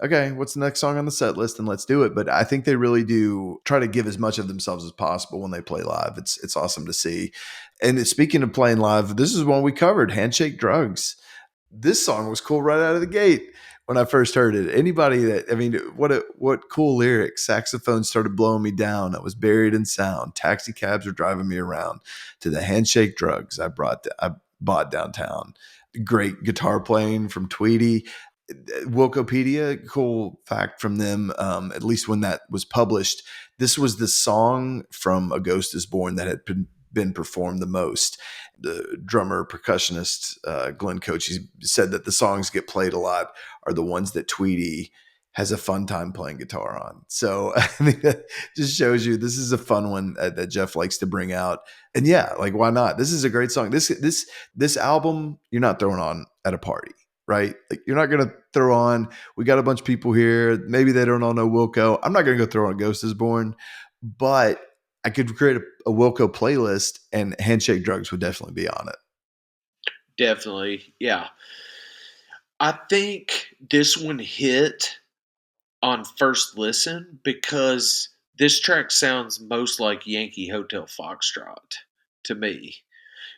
S2: okay, what's the next song on the set list and let's do it. But I think they really do try to give as much of themselves as possible when they play live. It's awesome to see. And speaking of playing live, this is one we covered, Handshake Drugs. This song was cool right out of the gate when I first heard it. Anybody that, I mean, what cool lyrics. Saxophone started blowing me down. I was buried in sound. Taxi cabs were driving me around to the handshake drugs I bought downtown. Great guitar playing from Tweedy. Wilcopedia, cool fact from them, at least when that was published, this was the song from A Ghost is Born that had been performed the most. The drummer percussionist Glenn Coach said that the songs get played a lot are the ones that Tweedy has a fun time playing guitar on. So I think that just shows you this is a fun one that Jeff likes to bring out. And yeah, like why not? This is a great song. This album you're not throwing on at a party, right? Like you're not going to throw on. We got a bunch of people here. Maybe they don't all know Wilco. I'm not going to go throw on Ghost is Born, but I could create a Wilco playlist, and Handshake Drugs would definitely be on it.
S1: Definitely, yeah. I think this one hit on first listen because this track sounds most like Yankee Hotel Foxtrot to me.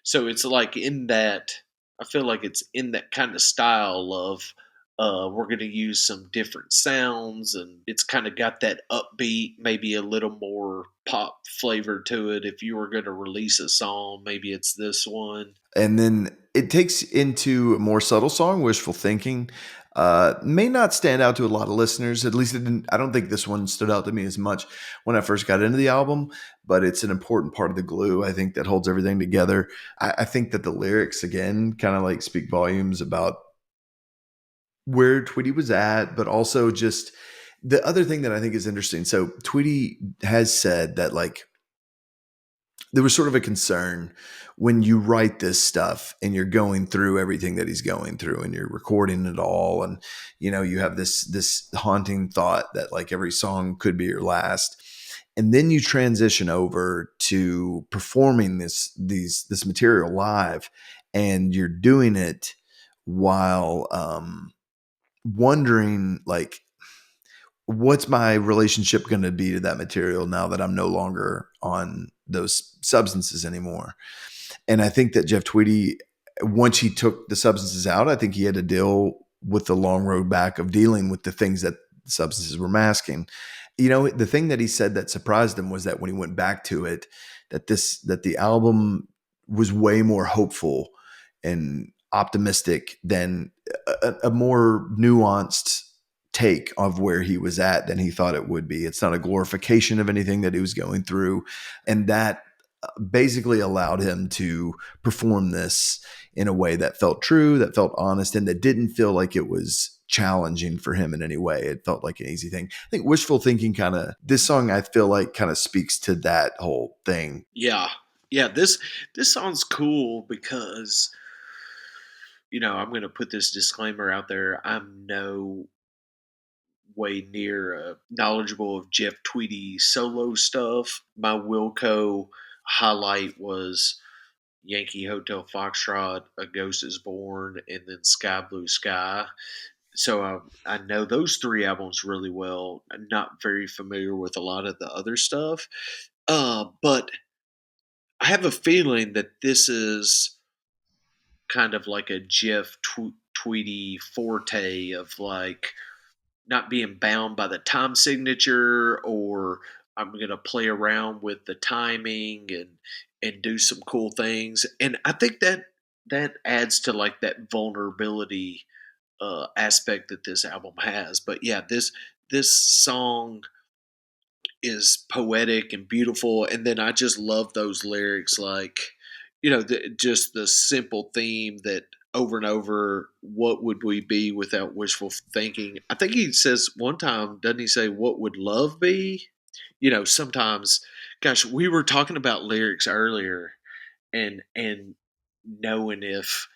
S1: So it's like in that, I feel like it's in that kind of style of we're going to use some different sounds, and it's kind of got that upbeat, maybe a little more pop flavor to it. If you were going to release a song, maybe it's this one.
S2: And then it takes into a more subtle song, Wishful Thinking. May not stand out to a lot of listeners. At least it didn't. I don't think this one stood out to me as much when I first got into the album, but it's an important part of the glue, I think, that holds everything together. I think that the lyrics, again, kind of like speak volumes about where Tweedy was at, but also just the other thing that I think is interesting. So Tweedy has said that like there was sort of a concern when you write this stuff and you're going through everything that he's going through and you're recording it all, and you have this haunting thought that like every song could be your last, and then you transition over to performing this material live, and you're doing it while wondering like what's my relationship going to be to that material now that I'm no longer on those substances anymore. And I think that Jeff Tweedy, once he took the substances out, I think he had to deal with the long road back of dealing with the things that the substances were masking. The thing that he said that surprised him was that when he went back to it, that the album was way more hopeful and optimistic than a more nuanced take of where he was at than he thought it would be. It's not a glorification of anything that he was going through. And that basically allowed him to perform this in a way that felt true, that felt honest, and that didn't feel like it was challenging for him in any way. It felt like an easy thing. I think Wishful Thinking this song I feel like kind of speaks to that whole thing.
S1: Yeah, yeah. This song's cool because I'm going to put this disclaimer out there. I'm no way near knowledgeable of Jeff Tweedy's solo stuff. My Wilco highlight was Yankee Hotel Foxtrot, A Ghost is Born, and then Sky Blue Sky. So I know those three albums really well. I'm not very familiar with a lot of the other stuff. But I have a feeling that this is kind of like a Jeff Tweedy forte of like not being bound by the time signature, or I'm going to play around with the timing and do some cool things. And I think that adds to like that vulnerability aspect that this album has. But yeah, this song is poetic and beautiful, and then I just love those lyrics, like just the simple theme that over and over. What would we be without wishful thinking? I think he says one time, doesn't he say, "What would love be?" Sometimes, gosh, we were talking about lyrics earlier, and knowing if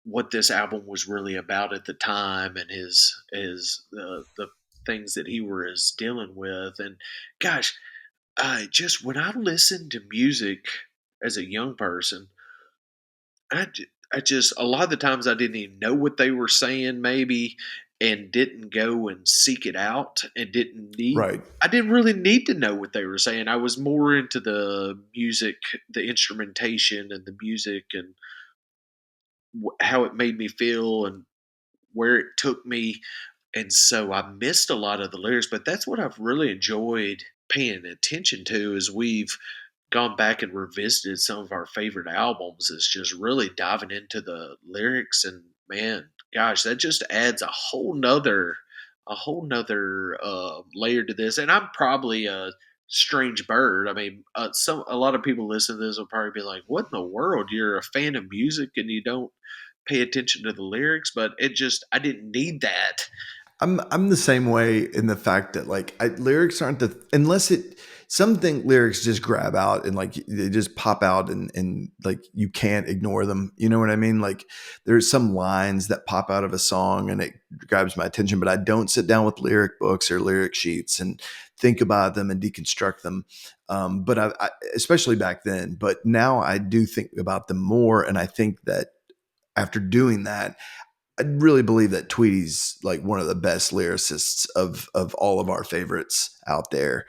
S1: what this album was really about at the time, and his the things that he was dealing with. And gosh, I just when I listened to music as a young person, I just a lot of the times I didn't even know what they were saying, maybe, and didn't go and seek it out, and
S2: Right.
S1: I didn't really need to know what they were saying. I was more into the music, the instrumentation, and the music, and how it made me feel, and where it took me. And so I missed a lot of the lyrics, but that's what I've really enjoyed paying attention to as we've gone back and revisited some of our favorite albums, is just really diving into the lyrics. And man, gosh, that just adds a whole nother layer to this. And I'm probably a strange bird. I mean, a lot of people listen to this will probably be like, "What in the world? You're a fan of music and you don't pay attention to the lyrics?" But I didn't need that.
S2: I'm the same way in the fact that like lyrics aren't the unless it something lyrics just grab out and like they just pop out and like you can't ignore them. You know what I mean? Like there's some lines that pop out of a song and it grabs my attention, but I don't sit down with lyric books or lyric sheets and think about them and deconstruct them. But especially back then, but now I do think about them more, and I think that after doing that, I really believe that Tweedy's like one of the best lyricists of all of our favorites out there.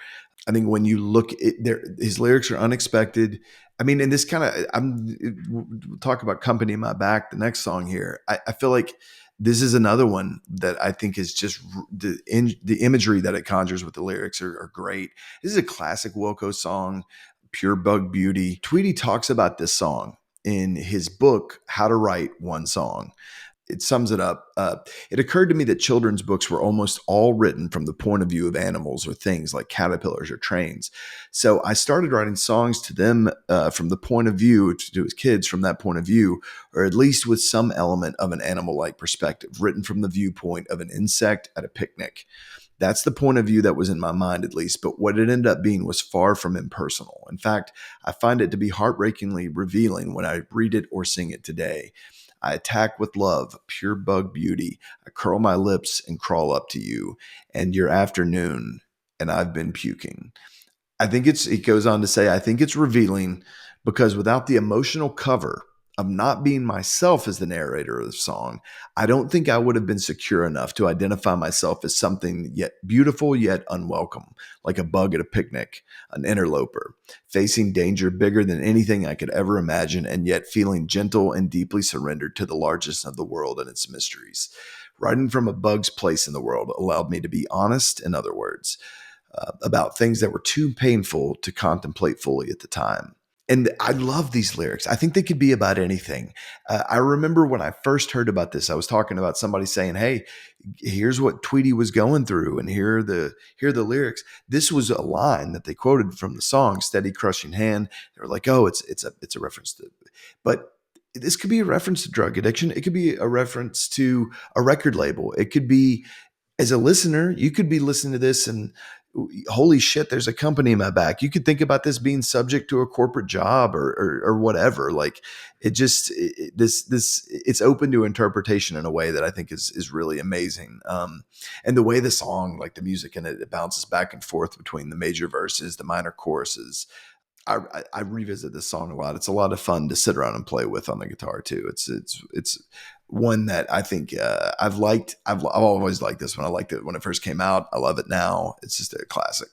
S2: I think when you look at his lyrics are unexpected. I mean, and this kind of we'll talk about "Company in My Back," the next song here. I feel like this is another one that I think is just the imagery that it conjures with the lyrics are great. This is a classic Wilco song, "Pure Bug Beauty." Tweedy talks about this song in his book, How to Write One Song. It sums it up. It occurred to me that children's books were almost all written from the point of view of animals or things like caterpillars or trains. So I started writing songs to them from the point of view, to his kids from that point of view, or at least with some element of an animal like perspective, written from the viewpoint of an insect at a picnic. That's the point of view that was in my mind, at least. But what it ended up being was far from impersonal. In fact, I find it to be heartbreakingly revealing when I read it or sing it today. I attack with love, pure bug beauty. I curl my lips and crawl up to you, and your afternoon, and I've been puking. It goes on to say, I think it's revealing because without the emotional cover of not being myself as the narrator of the song, I don't think I would have been secure enough to identify myself as something yet beautiful yet unwelcome, like a bug at a picnic, an interloper, facing danger bigger than anything I could ever imagine, and yet feeling gentle and deeply surrendered to the largest of the world and its mysteries. Writing from a bug's place in the world allowed me to be honest, in other words, about things that were too painful to contemplate fully at the time. And I love these lyrics. I think they could be about anything. I remember when I first heard about this, I was talking about somebody saying, "Hey, here's what Tweedy was going through, and here are the lyrics." This was a line that they quoted from the song "Steady Crushing Hand." They were like, "Oh, it's a reference to," but this could be a reference to drug addiction. It could be a reference to a record label. It could be, as a listener, you could be listening to this and holy shit, there's a company in my back. You could think about this being subject to a corporate job or whatever. Like it just this it's open to interpretation in a way that I think is really amazing. And the way the song, like the music in it, it bounces back and forth between the major verses, the minor choruses. I revisit this song a lot. It's a lot of fun to sit around and play with on the guitar too. It's one that I think I've liked. I've always liked this one. I liked it when it first came out. I love it now. It's just a classic.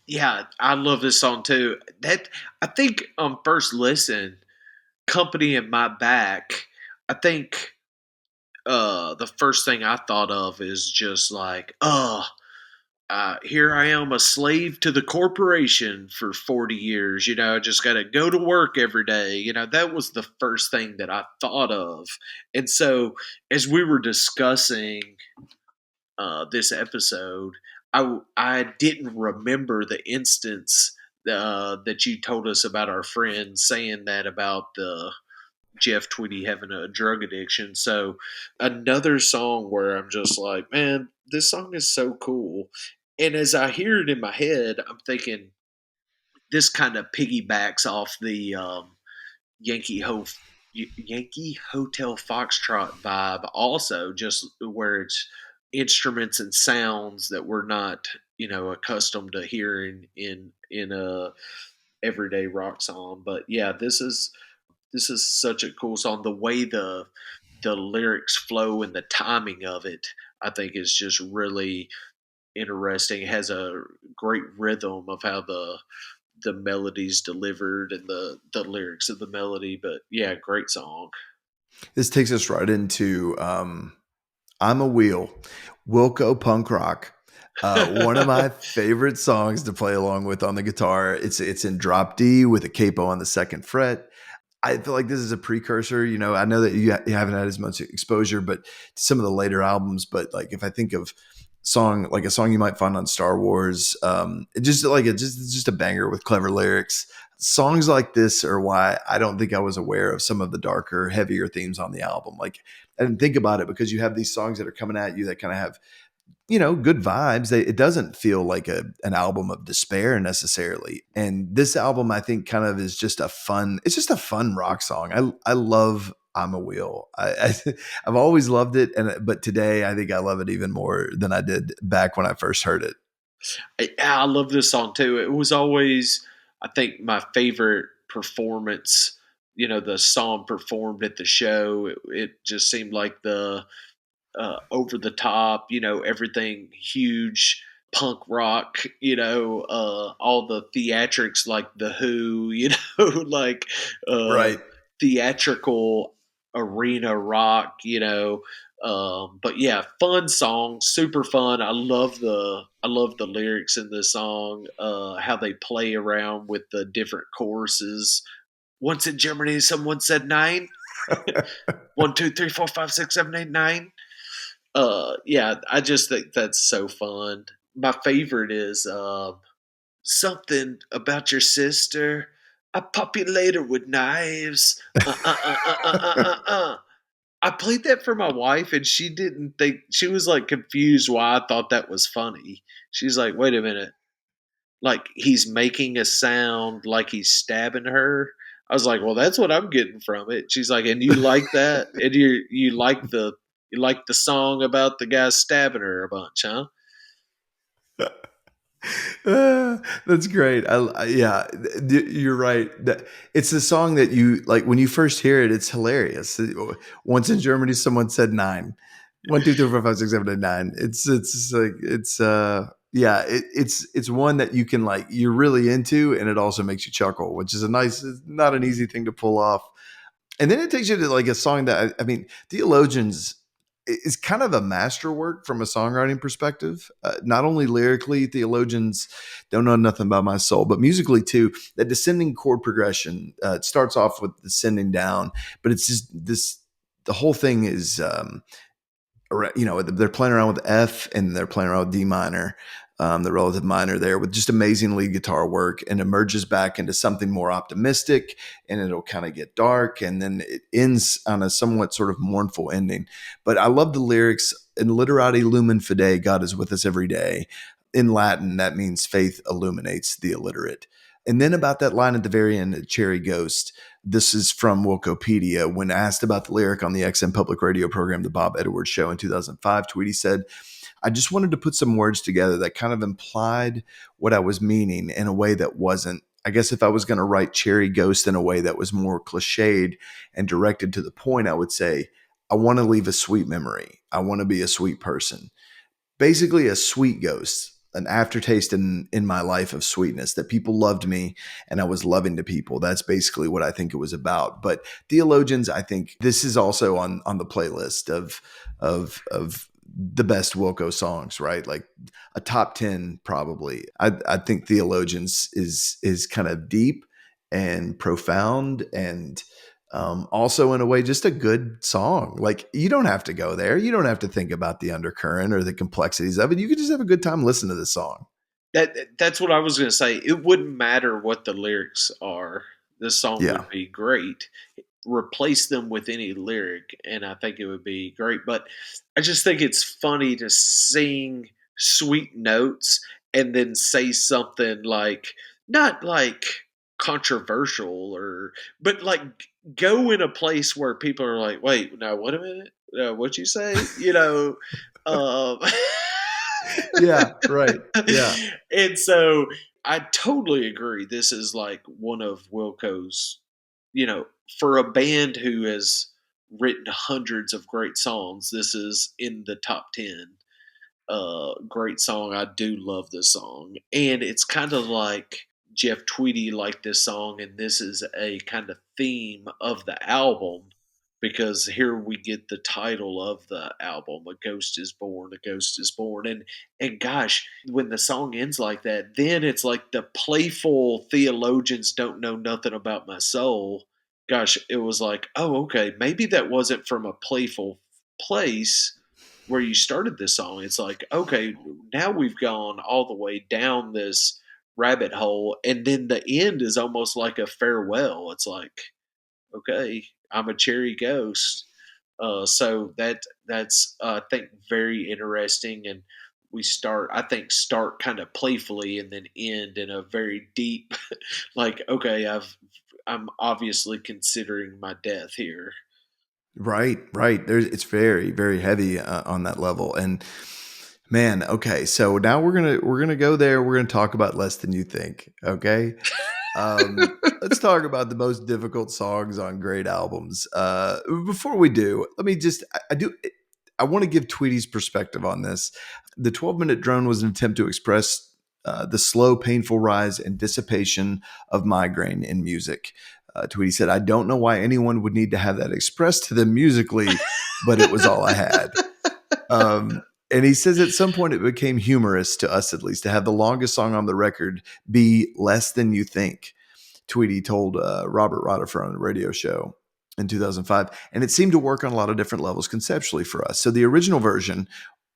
S1: Yeah, I love this song too. That I think on first listen, "Company in My Back," I think the first thing I thought of is just like, oh, here I am, a slave to the corporation for 40 years. I just got to go to work every day. That was the first thing that I thought of. And so, as we were discussing this episode, I didn't remember the instance that you told us about our friend saying that about the Jeff Tweedy having a drug addiction. So another song where I'm just like, man, this song is so cool. And as I hear it in my head, I'm thinking this kind of piggybacks off the Yankee Ho Yankee Hotel Foxtrot vibe. Also, just where it's instruments and sounds that we're not, accustomed to hearing in a everyday rock song. But yeah, this is such a cool song. The way the lyrics flow and the timing of it, I think, is just really interesting. It has a great rhythm of how the melody's delivered and the lyrics of the melody. But yeah, great song.
S2: This takes us right into I'm a Wheel, Wilco punk rock. One of my favorite songs to play along with on the guitar. It's in drop D with a capo on the second fret. I feel like this is a precursor. I know that you haven't had as much exposure, but to some of the later albums. But like, if I think of a song you might find on Star Wars, just a banger with clever lyrics. Songs like this are why I don't think I was aware of some of the darker, heavier themes on the album. Like, I didn't think about it because you have these songs that are coming at you that kind of have good vibes. It doesn't feel like an album of despair necessarily. And this album, I think, kind of is just it's just a fun rock song. I love I'm a Wheel. I've always loved it. But today I think I love it even more than I did back when I first heard it.
S1: I love this song too. It was always, I think, my favorite performance. The song performed at the show. It just seemed like the over the top, everything huge, punk rock, all the theatrics like the Who, like uh,
S2: Right.
S1: theatrical arena rock, but yeah, fun song, super fun. I love the lyrics in this song, how they play around with the different choruses. Once in Germany, someone said nine. 1, 2, 3, 4, 5, 6, 7, 8, 9. Yeah, I just think that's so fun. My favorite is something about your sister. I populate her with knives. I played that for my wife, and she didn't think, she was like confused why I thought that was funny. She's like, "Wait a minute, like he's making a sound like he's stabbing her." I was like, "Well, that's what I'm getting from it." She's like, "And you like that? And you like the song about the guy stabbing her a bunch, huh?"
S2: That's great. Yeah, you're right. It's a song that you like when you first hear it. It's hilarious. Once in Germany, someone said nine. 1, 2, 3, 4, 5, 6, 7, 8, 9. It's one that you can like. You're really into, and it also makes you chuckle, which is not an easy thing to pull off. And then it takes you to like a song that I mean, Theologians is kind of a masterwork from a songwriting perspective. Not only lyrically, Theologians don't know nothing about my soul, but musically too. That descending chord progression, it starts off with descending down, but it's just this. The whole thing is they're playing around with F and they're playing around with D minor, the relative minor there, with just amazing lead guitar work, and emerges back into something more optimistic, and it'll kind of get dark, and then it ends on a somewhat sort of mournful ending. But I love the lyrics in Literati Lumen Fide, God is with us every day. In Latin, that means faith illuminates the illiterate. And then about that line at the very end, Cherry Ghost, this is from Wikipedia. When asked about the lyric on the XM Public Radio program, The Bob Edwards Show in 2005, Tweedy said, I just wanted to put some words together that kind of implied what I was meaning in a way that wasn't. I guess if I was going to write Cherry Ghost in a way that was more cliched and directed to the point, I would say, I want to leave a sweet memory. I want to be a sweet person. Basically a sweet ghost, an aftertaste in my life of sweetness, that people loved me and I was loving to people. That's basically what I think it was about. But Theologians, I think this is also on the playlist of the best Wilco songs, right? Like a top 10 probably. I think Theologians is kind of deep and profound, and Also, in a way, just a good song. Like, you don't have to go there. You don't have to think about the undercurrent or the complexities of it. You could just have a good time listening to this song.
S1: That's what I was going to say. It wouldn't matter what the lyrics are. This song
S2: Yeah.
S1: would be great. Replace them with any lyric, and I think it would be great. But I just think it's funny to sing sweet notes and then say something like, not like controversial, or but like go in a place where people are like, wait, now wait a minute, what you say? Um,
S2: Yeah. Right. Yeah.
S1: and so I totally agree. This is like one of Wilco's, for a band who has written hundreds of great songs, this is in the top 10. Great song. I do love this song. And it's kind of like Jeff Tweedy liked this song, and this is a kind of theme of the album, because here we get the title of the album, A Ghost is Born, A Ghost is Born. And gosh, when the song ends like that, then it's like the playful theologians don't know nothing about my soul. Gosh, it was like, oh, okay, maybe that wasn't from a playful place where you started this song. It's like, okay, now we've gone all the way down this rabbit hole, and then the end is almost like a farewell. It's like, okay, I'm a cherry ghost. So that's I think very interesting, and we start kind of playfully and then end in a very deep, like, okay, I'm obviously considering my death here.
S2: Right, right. It's very, very heavy on that level. And man, okay. So now we're gonna go there. We're gonna talk about Less Than You Think. Okay. Let's talk about the most difficult songs on great albums. Before we do, let me just I want to give Tweedy's perspective on this. The 12-minute drone was an attempt to express the slow, painful rise and dissipation of migraine in music. Tweedy said, I don't know why anyone would need to have that expressed to them musically, but it was all I had. And he says at some point it became humorous to us, at least, to have the longest song on the record be Less Than You Think. Tweedy told Robert Rutherford on the radio show in 2005. And it seemed to work on a lot of different levels conceptually for us. So the original version,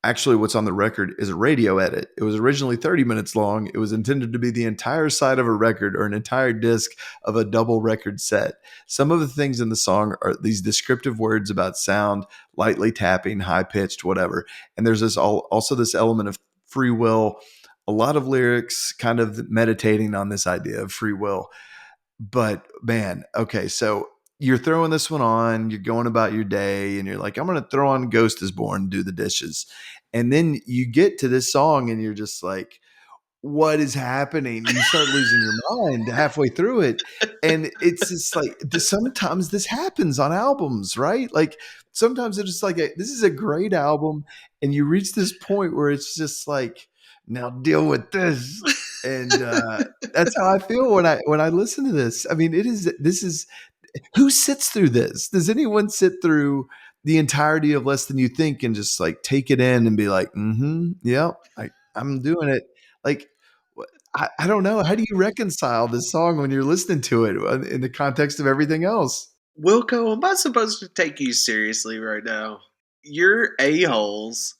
S2: actually what's on the record, is a radio edit. It was originally 30 minutes long. It was intended to be the entire side of a record or an entire disc of a double record set. Some of the things in the song are these descriptive words about sound, lightly tapping, high pitched, whatever. And there's also this element of free will, a lot of lyrics kind of meditating on this idea of free will. But man, okay, so you're throwing this one on, you're going about your day, and you're like, I'm going to throw on Ghost is Born, do the dishes. And then you get to this song and you're just like, what is happening? You start losing your mind halfway through it. And it's just like, sometimes this happens on albums, right? Like sometimes it's just like, this is a great album. And you reach this point where it's just like, now deal with this. And that's how I feel when I listen to this. I mean, this is who sits through this? Does anyone sit through the entirety of Less Than You Think and just like take it in and be like, yep, I'm doing it. Like, I don't know. How do you reconcile this song when you're listening to it in the context of everything else?
S1: Wilco, am I supposed to take you seriously right now? You're a-holes,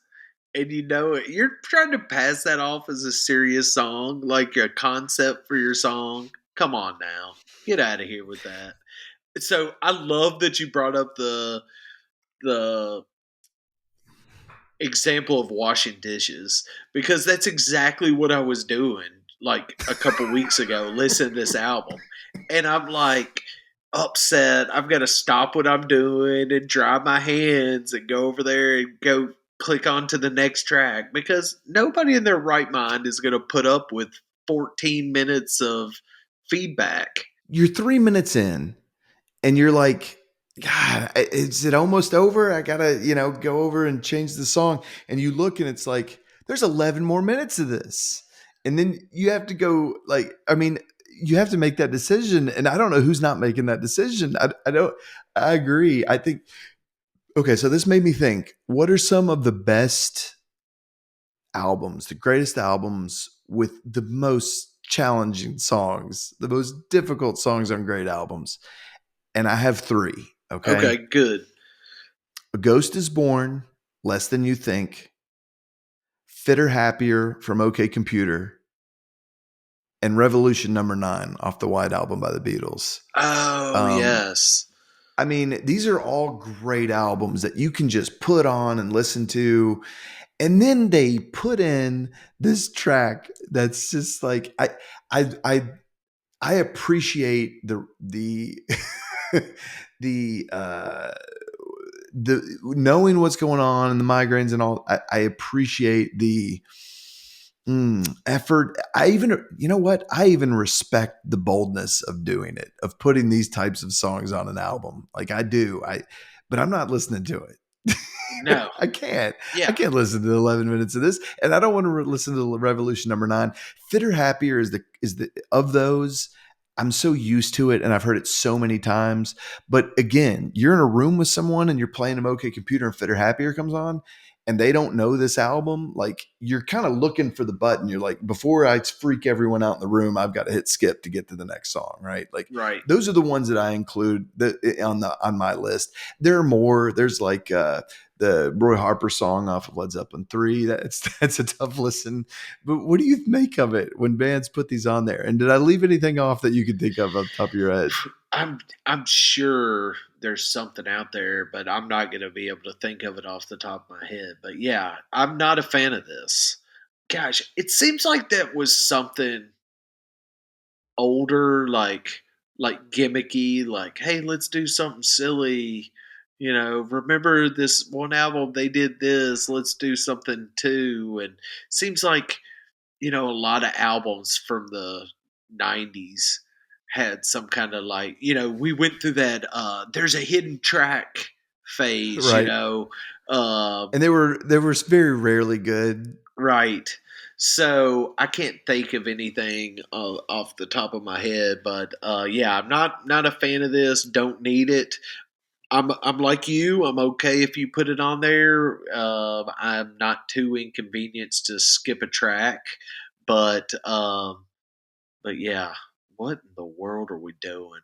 S1: and you know it. You're trying to pass that off as a serious song, like a concept for your song. Come on now. Get out of here with that. So I love that you brought up the example of washing dishes, because that's exactly what I was doing like a couple weeks ago, listening to this album. And I'm like upset. I've got to stop what I'm doing and dry my hands and go over there and go click on to the next track, because nobody in their right mind is going to put up with 14 minutes of feedback.
S2: You're 3 minutes in and you're like, God, is it almost over? I gotta, go over and change the song. And you look and it's like, there's 11 more minutes of this. And then you have to go, like, I mean, you have to make that decision. And I don't know who's not making that decision. I agree. I think, okay, so this made me think, what are some of the best albums, the greatest albums with the most challenging songs, the most difficult songs on great albums? and I have three. Okay.
S1: Okay, good.
S2: A Ghost is Born, Less Than You Think, Fitter Happier from OK Computer, and Revolution Number 9 off the White Album by the Beatles.
S1: Oh,
S2: Um,
S1: yes.
S2: I mean, these are all great albums that you can just put on and listen to. And then they put in this track that's just like I I I appreciate the the the knowing what's going on and the migraines and all. I appreciate the effort. I even, you know what? I even respect the boldness of doing it, of putting these types of songs on an album. Like I do. But I'm not listening to it.
S1: No.
S2: I can't. I
S1: Yeah.
S2: can't listen to 11 minutes of this, and I don't want to listen to Revolution Number 9. Fitter Happier is the of those. I'm so used to it, and I've heard it so many times. But again, you're in a room with someone, and you're playing an OK Computer, and Fitter Happier comes on, and they don't know this album. Like you're kind of looking for the button. You're like, before I freak everyone out in the room, I've got to hit skip to get to the next song, right? Like
S1: Right.
S2: those are the ones that I include on my list. There are more. There's like the Roy Harper song off of Led Zeppelin 3. That's a tough listen. But what do you make of it when bands put these on there? And did I leave anything off that you could think of off the top of your head?
S1: I'm sure there's something out there, but I'm not going to be able to think of it off the top of my head. But yeah, I'm not a fan of this. Gosh, it seems like that was something older, like gimmicky, like, hey, let's do something silly. Remember this one album they did this, let's do something too. And seems like, a lot of albums from the 90s had some kind of like, we went through that there's a hidden track phase,
S2: Right.
S1: um
S2: And they were very rarely good.
S1: right. So I can't think of anything off the top of my head, but yeah, I'm not a fan of this. Don't need it. I'm like you. I'm okay if you put it on there. I'm not too inconvenienced to skip a track, but yeah, what in the world are we doing?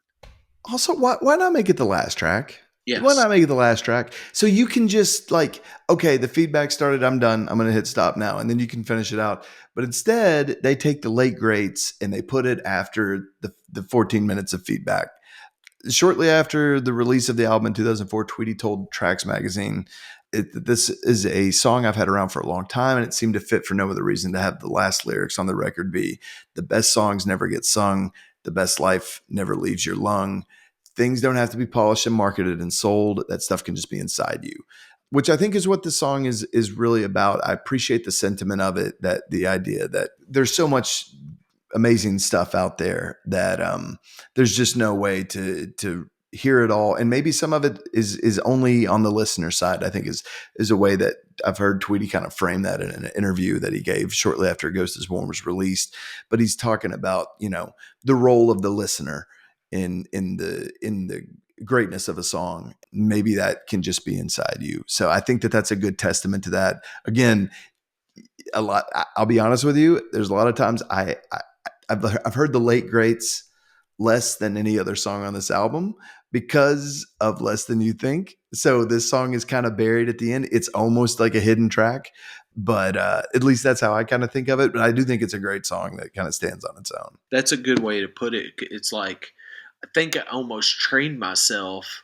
S2: Also, why not make it the last track? Why
S1: Yes,
S2: not make it the last track? So you can just like, okay, the feedback started, I'm done. I'm going to hit stop now. And then you can finish it out. But instead, they take the late greats and they put it after the 14 minutes of feedback. Shortly after the release of the album in 2004, Tweedy told Tracks magazine, this is a song I've had around for a long time, and it seemed to fit for no other reason to have the last lyrics on the record be, the best songs never get sung, the best life never leaves your lung. Things don't have to be polished and marketed and sold. That stuff can just be inside you, which I think is what the song is really about. I appreciate the sentiment of it, that the idea that there's so much amazing stuff out there that there's just no way to hear it all, and maybe some of it is only on the listener side. I think is a way that I've heard Tweedy kind of frame that in an interview that he gave shortly after Ghost is Born was released. But he's talking about the role of the listener in the greatness of a song. Maybe that can just be inside you. So I think that that's a good testament to that. Again, a lot. I'll be honest with you. There's a lot of times I've heard the late greats less than any other song on this album because of Less Than You Think. So this song is kind of buried at the end. It's almost like a hidden track, but at least that's how I kind of think of it. But I do think it's a great song that kind of stands on its own.
S1: that's a good way to put it. It's like I think I almost trained myself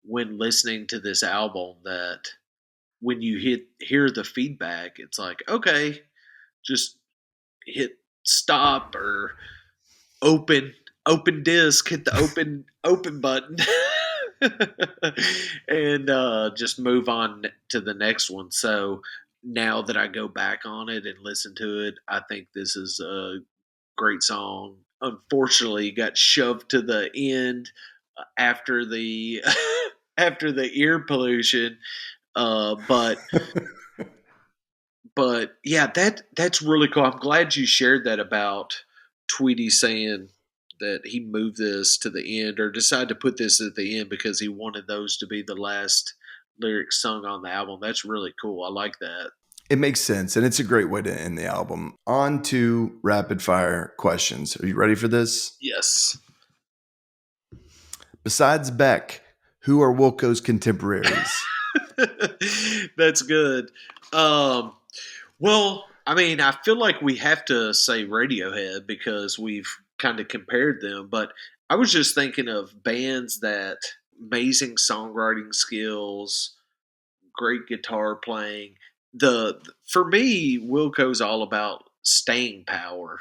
S1: when listening to this album that when you hear the feedback, it's like, okay, just hit stop or open open disc, hit the open button, and just move on to the next one. So now that I go back on it and listen to it, I think this is a great song. Unfortunately, got shoved to the end after the after the ear pollution. But yeah, that's really cool. I'm glad you shared that about Tweety saying that he moved this to the end or decided to put this at the end because he wanted those to be the last lyrics sung on the album. That's really cool. I like that.
S2: It makes sense, and it's a great way to end the album. On to rapid fire questions. Are you ready for this?
S1: Yes.
S2: Besides Beck, who are Wilco's contemporaries?
S1: That's good. Um, well, I mean, I feel like we have to say Radiohead because we've kind of compared them, but I was just thinking of bands that amazing songwriting skills, great guitar playing. The For me, Wilco's all about staying power.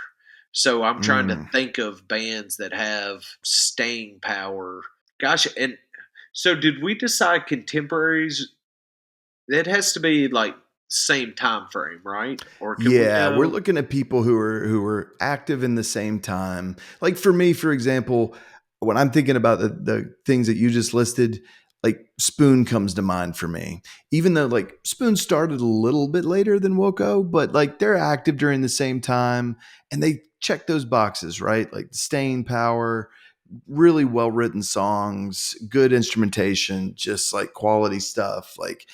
S1: So I'm trying to
S2: Mm.
S1: think of bands that have staying power. Gosh, and so did we decide contemporaries? It has to be like same time frame, right? Or can we
S2: Yeah, we're
S1: go?
S2: looking at people who are active in the same time. Like for me, for example, when I'm thinking about the things that you just listed, like Spoon comes to mind for me. Even though like Spoon started a little bit later than Wilco, but like they're active during the same time and they check those boxes, right? Like staying power, really well written songs, good instrumentation, just like quality stuff. Like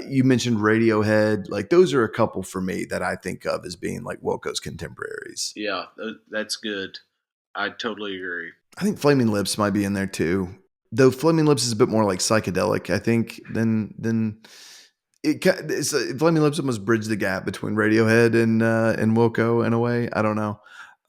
S2: you mentioned Radiohead, like those are a couple for me that I think of as being like Wilco's contemporaries.
S1: Yeah, that's good. I totally agree.
S2: I think Flaming Lips might be in there too. Though Flaming Lips is a bit more like psychedelic, I think, than Flaming Lips almost bridged the gap between Radiohead and Wilco in a way. I don't know.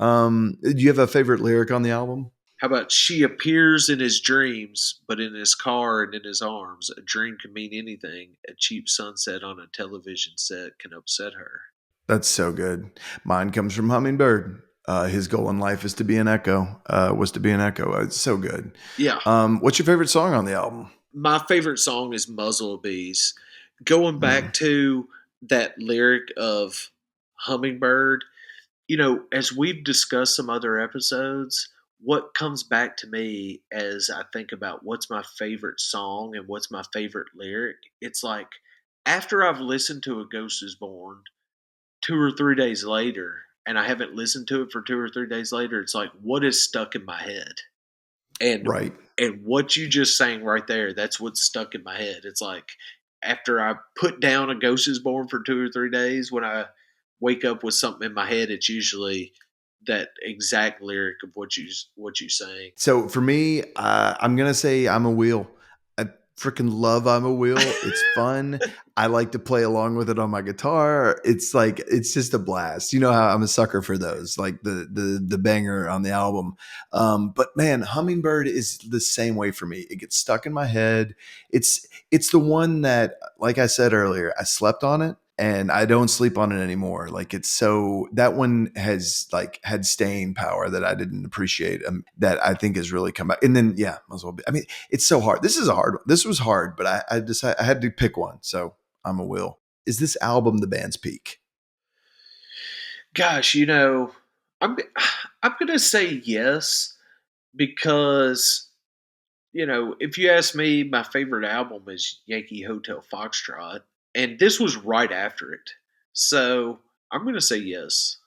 S2: Do you have a favorite lyric on the album?
S1: How about she appears in his dreams, but in his car and in his arms? A dream can mean anything. A cheap sunset on a television set can upset her.
S2: That's so good. Mine comes from Hummingbird. His goal in life is to be an echo. Was to be an echo. It's so good.
S1: Yeah,
S2: What's your favorite song on the album?
S1: my favorite song is Muzzle of Bees. Going
S2: Mm,
S1: back to that lyric of Hummingbird, as we've discussed some other episodes, what comes back to me as I think about what's my favorite song and what's my favorite lyric, it's like after I've listened to A Ghost is Born 2 or 3 days later, and I haven't listened to it for 2 or 3 days later, it's like what is stuck in my head? And
S2: right.
S1: and what you just sang right there, that's what's stuck in my head. It's like after I put down A Ghost is Born for 2 or 3 days, when I wake up with something in my head, it's usually that exact lyric of what you sang.
S2: So for me, I'm gonna say I'm a wheel. I freaking love I'm a wheel. It's fun. I like to play along with it on my guitar. It's like it's just a blast. You know how I'm a sucker for those, like the banger on the album. But man, Hummingbird is the same way for me. It gets stuck in my head. It's the one that, like I said earlier, I slept on it and I don't sleep on it anymore. Like it's so that one has like had staying power that I didn't appreciate. That I think has really come back. And then yeah, might as well be. I mean, it's so hard. This is a hard. This was hard, but I decided I had to pick one. So I'm a will. Is this album the band's peak?
S1: Gosh, I'm I'm gonna say yes because if you ask me, my favorite album is Yankee Hotel Foxtrot, and this was right after it. So I'm going to say yes.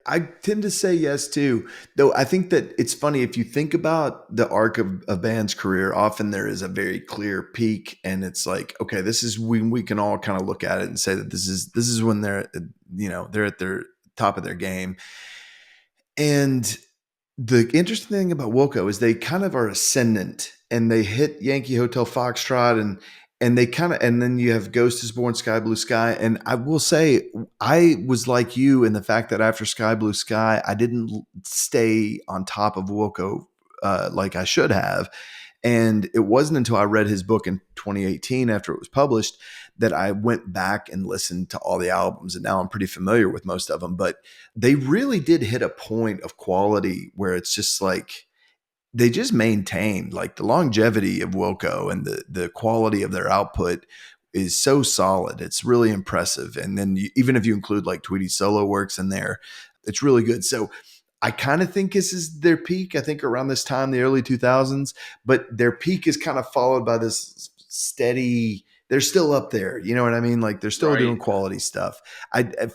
S2: I tend to say yes too. Though I think that it's funny if you think about the arc of a band's career, often there is a very clear peak and it's like, okay, this is when we can all kind of look at it and say that this is when they're at their top of their game. And the interesting thing about Wilco is they kind of are ascendant and they hit Yankee Hotel Foxtrot and they kind of and then you have Ghost is Born, Sky Blue Sky. And I will say I was like you in the fact that after Sky Blue Sky, I didn't stay on top of Wilco like I should have. And it wasn't until I read his book in 2018 after it was published that I went back and listened to all the albums. And now I'm pretty familiar with most of them. But they really did hit a point of quality where it's just like they just maintained like the longevity of Wilco and the quality of their output is so solid. It's really impressive. And then even if you include like Tweedy solo works in there, it's really good. So I kind of think this is their peak. I think around this time, the early 2000s, but their peak is kind of followed by this steady. They're still up there. You know what I mean? Like they're still
S1: Right.
S2: doing quality stuff.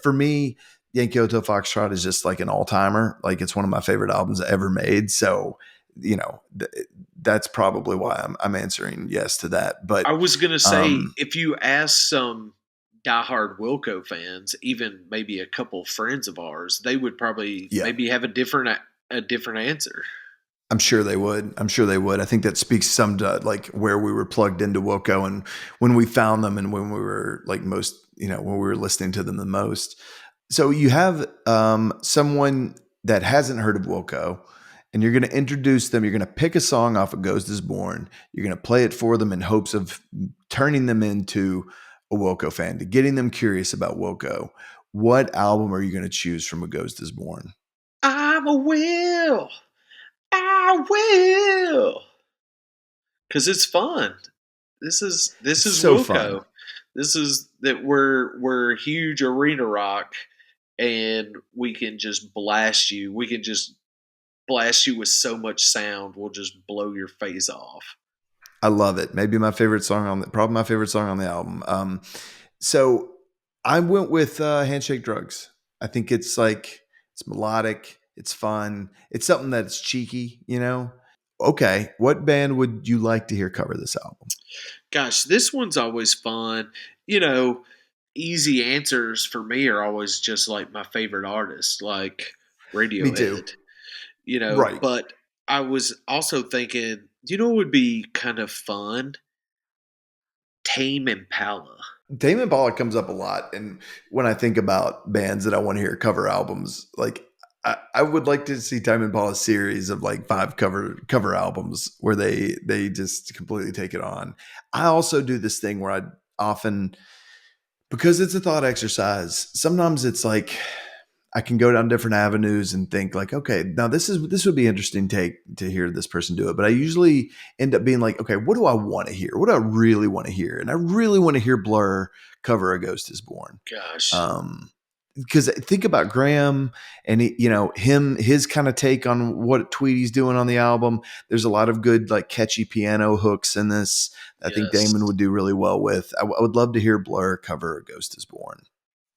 S2: For me, Yankee Hotel Foxtrot is just like an all timer. Like it's one of my favorite albums ever made. So, that's probably why I'm answering yes to that.
S1: I
S2: But
S1: was going to say,
S2: um,
S1: if you ask some diehard Wilco fans, even maybe a couple friends of ours, they would probably
S2: yeah,
S1: maybe have a different answer.
S2: I'm sure they would. I'm sure they would. I think that speaks some to like where we were plugged into Wilco and when we found them and when we were like most, when we were listening to them the most. So you have someone that hasn't heard of Wilco, and you're going to introduce them. You're going to pick a song off of Ghost is Born. You're going to play it for them in hopes of turning them into a Wilco fan, to getting them curious about Wilco. What album are you going to choose from A Ghost is Born?
S1: I'm a will. I will. Because it's fun. This
S2: It's
S1: is
S2: so fun.
S1: Wilco. This is that we're huge arena rock, and we can just blast you. We can just blast you with so much sound. We'll just blow your face off.
S2: I love it. Maybe my favorite song probably my favorite song on the album. So I went with Handshake Drugs. I think it's melodic, it's fun, it's something that's cheeky. Okay, what band would you like to hear cover this album?
S1: Gosh, this one's always fun. You know, easy answers for me are always just like my favorite artist, like
S2: Me too.
S1: Radiohead.
S2: Right.
S1: But I was also thinking, what would be kind of fun? Tame Impala.
S2: Tame Impala comes up a lot, and when I think about bands that I want to hear cover albums, like I would like to see Tame Impala series of like 5 cover albums where they just completely take it on. I also do this thing where I often, because it's a thought exercise, sometimes it's like I can go down different avenues and think like, okay, now this would be interesting take to hear this person do it. But I usually end up being like, okay, what do I want to hear? What do I really want to hear? And I really want to hear Blur cover A Ghost is Born.
S1: Gosh,
S2: Um, because think about Graham and his kind of take on what Tweedy's doing on the album. There's a lot of good like catchy piano hooks in this. I think Damon
S1: yes,
S2: would do really well with. I would love to hear Blur cover A Ghost is Born.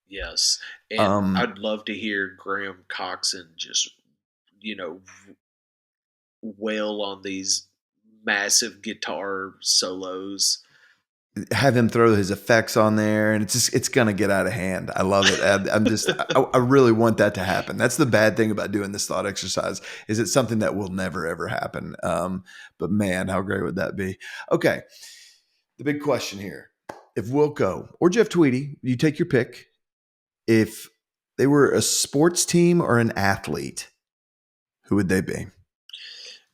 S1: yes. And
S2: Um,
S1: I'd love to hear Graham Coxon just, you know, wail on these massive guitar solos.
S2: have him throw his effects on there, and it's gonna get out of hand. I love it. I really want that to happen. That's the bad thing about doing this thought exercise, is it's something that will never ever happen. But man, how great would that be? Okay, the big question here: if Wilco or Jeff Tweedy, you take your pick, if they were a sports team or an athlete, who would they be?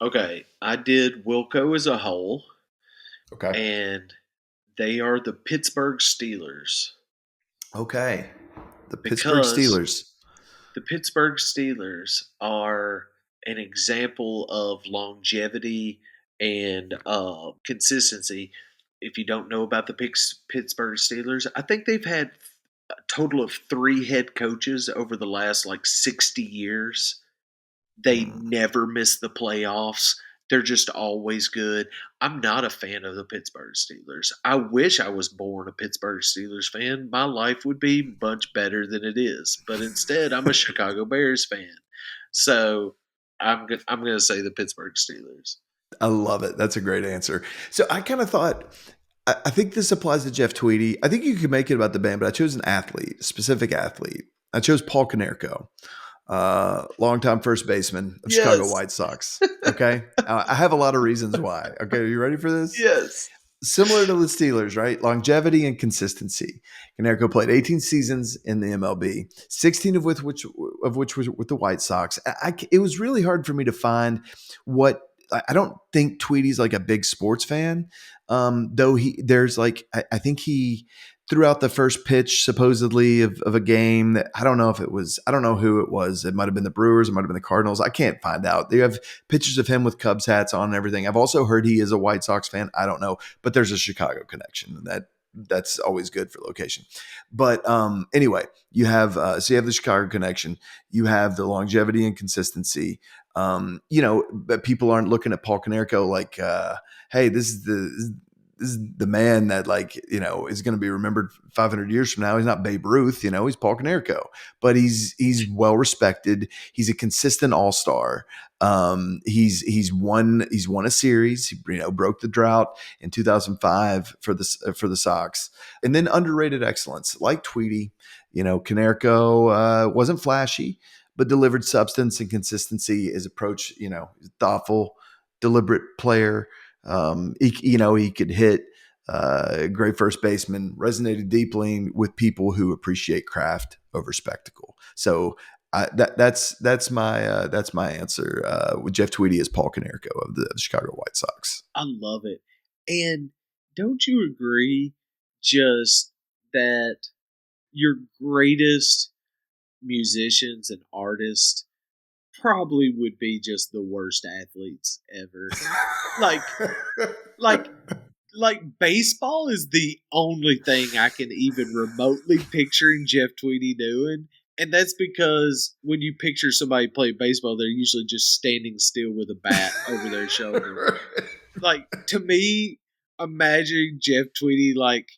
S1: Okay, I did Wilco as a whole,
S2: Okay.
S1: and they are the Pittsburgh Steelers
S2: Okay. The Pittsburgh
S1: because
S2: Steelers.
S1: the Pittsburgh Steelers are an example of longevity and consistency. If you don't know about the Pittsburgh Steelers, I think they've had a total of 3 head coaches over the last like 60 years. They
S2: Hmm.
S1: never miss the playoffs. They're just always good. I'm not a fan of the Pittsburgh Steelers. I wish I was born a Pittsburgh Steelers fan. My life would be much better than it is. But instead, I'm a Chicago Bears fan. So I'm going to say the Pittsburgh Steelers.
S2: I love it. That's a great answer. So I kind of thought, I think this applies to Jeff Tweedy. I think you could make it about the band, but I chose an athlete, a specific athlete. I chose Paul Konerko, longtime first baseman of Chicago
S1: Yes.
S2: White Sox. Okay. I have a lot of reasons why. Okay. Are you ready for this?
S1: Yes.
S2: Similar to the Steelers, right? Longevity and consistency. Konerko played 18 seasons in the MLB, 16 of which was with the White Sox. It was really hard for me to find what. I don't think Tweedy's like a big sports fan, though there's like I think he threw out the first pitch supposedly of a game that I don't know if it was, I don't know who it was. It might have been the Brewers, it might have been the Cardinals. I can't find out. They have pictures of him with Cubs hats on and everything. I've also heard he is a White Sox fan. I don't know, but there's a Chicago connection, and that's always good for location. But anyway, you have the Chicago connection, you have the longevity and consistency. But people aren't looking at Paul Konerko like, hey, this is the man that is going to be remembered 500 years from now. He's not Babe Ruth, he's Paul Konerko, but he's well respected. He's a consistent all-star. He's won a series. He, broke the drought in 2005 for the Sox, and then underrated excellence like Tweedy. Konerko wasn't flashy, but delivered substance and consistency. His approach, thoughtful. deliberate player. He could hit. Great first baseman, resonated deeply with people who appreciate craft over spectacle. So that's my answer. With Jeff Tweedy as Paul Konerko of the Chicago White Sox.
S1: I love it. And don't you agree just that your greatest musicians and artists probably would be just the worst athletes ever? Like like like baseball is the only thing I can even remotely picturing Jeff Tweedy doing. And that's because when you picture somebody play baseball, they're usually just standing still with a bat over their shoulder. Like, to me, imagining Jeff Tweedy like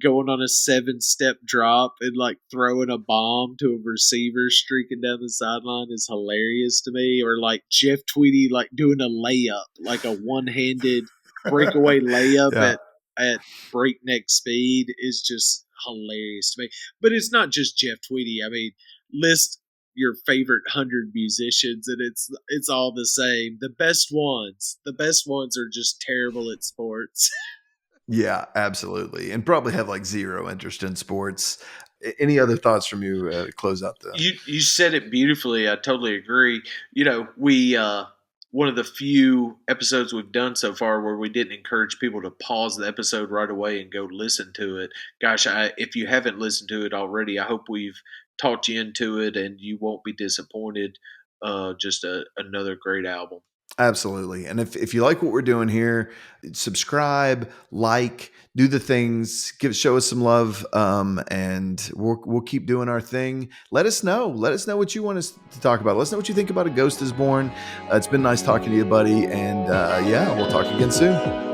S1: going on a 7-step drop and like throwing a bomb to a receiver streaking down the sideline is hilarious to me. Or like Jeff Tweedy like doing a layup, like a one-handed breakaway layup
S2: Yeah.
S1: at breakneck speed is just hilarious to me. But it's not just Jeff Tweedy. I mean, list your favorite 100 musicians and it's all the same. The best ones are just terrible at sports.
S2: Yeah, absolutely. And probably have like zero interest in sports. Any other thoughts from you to close out the
S1: You said it beautifully. I totally agree. We one of the few episodes we've done so far where we didn't encourage people to pause the episode right away and go listen to it. Gosh, if you haven't listened to it already, I hope we've talked you into it and you won't be disappointed. Just another great album.
S2: Absolutely. And if you like what we're doing here, subscribe, like, do the things, show us some love, and we'll keep doing our thing. Let us know. Let us know what you want us to talk about. Let us know what you think about A Ghost Is Born. It's been nice talking to you, buddy. And yeah, we'll talk again soon.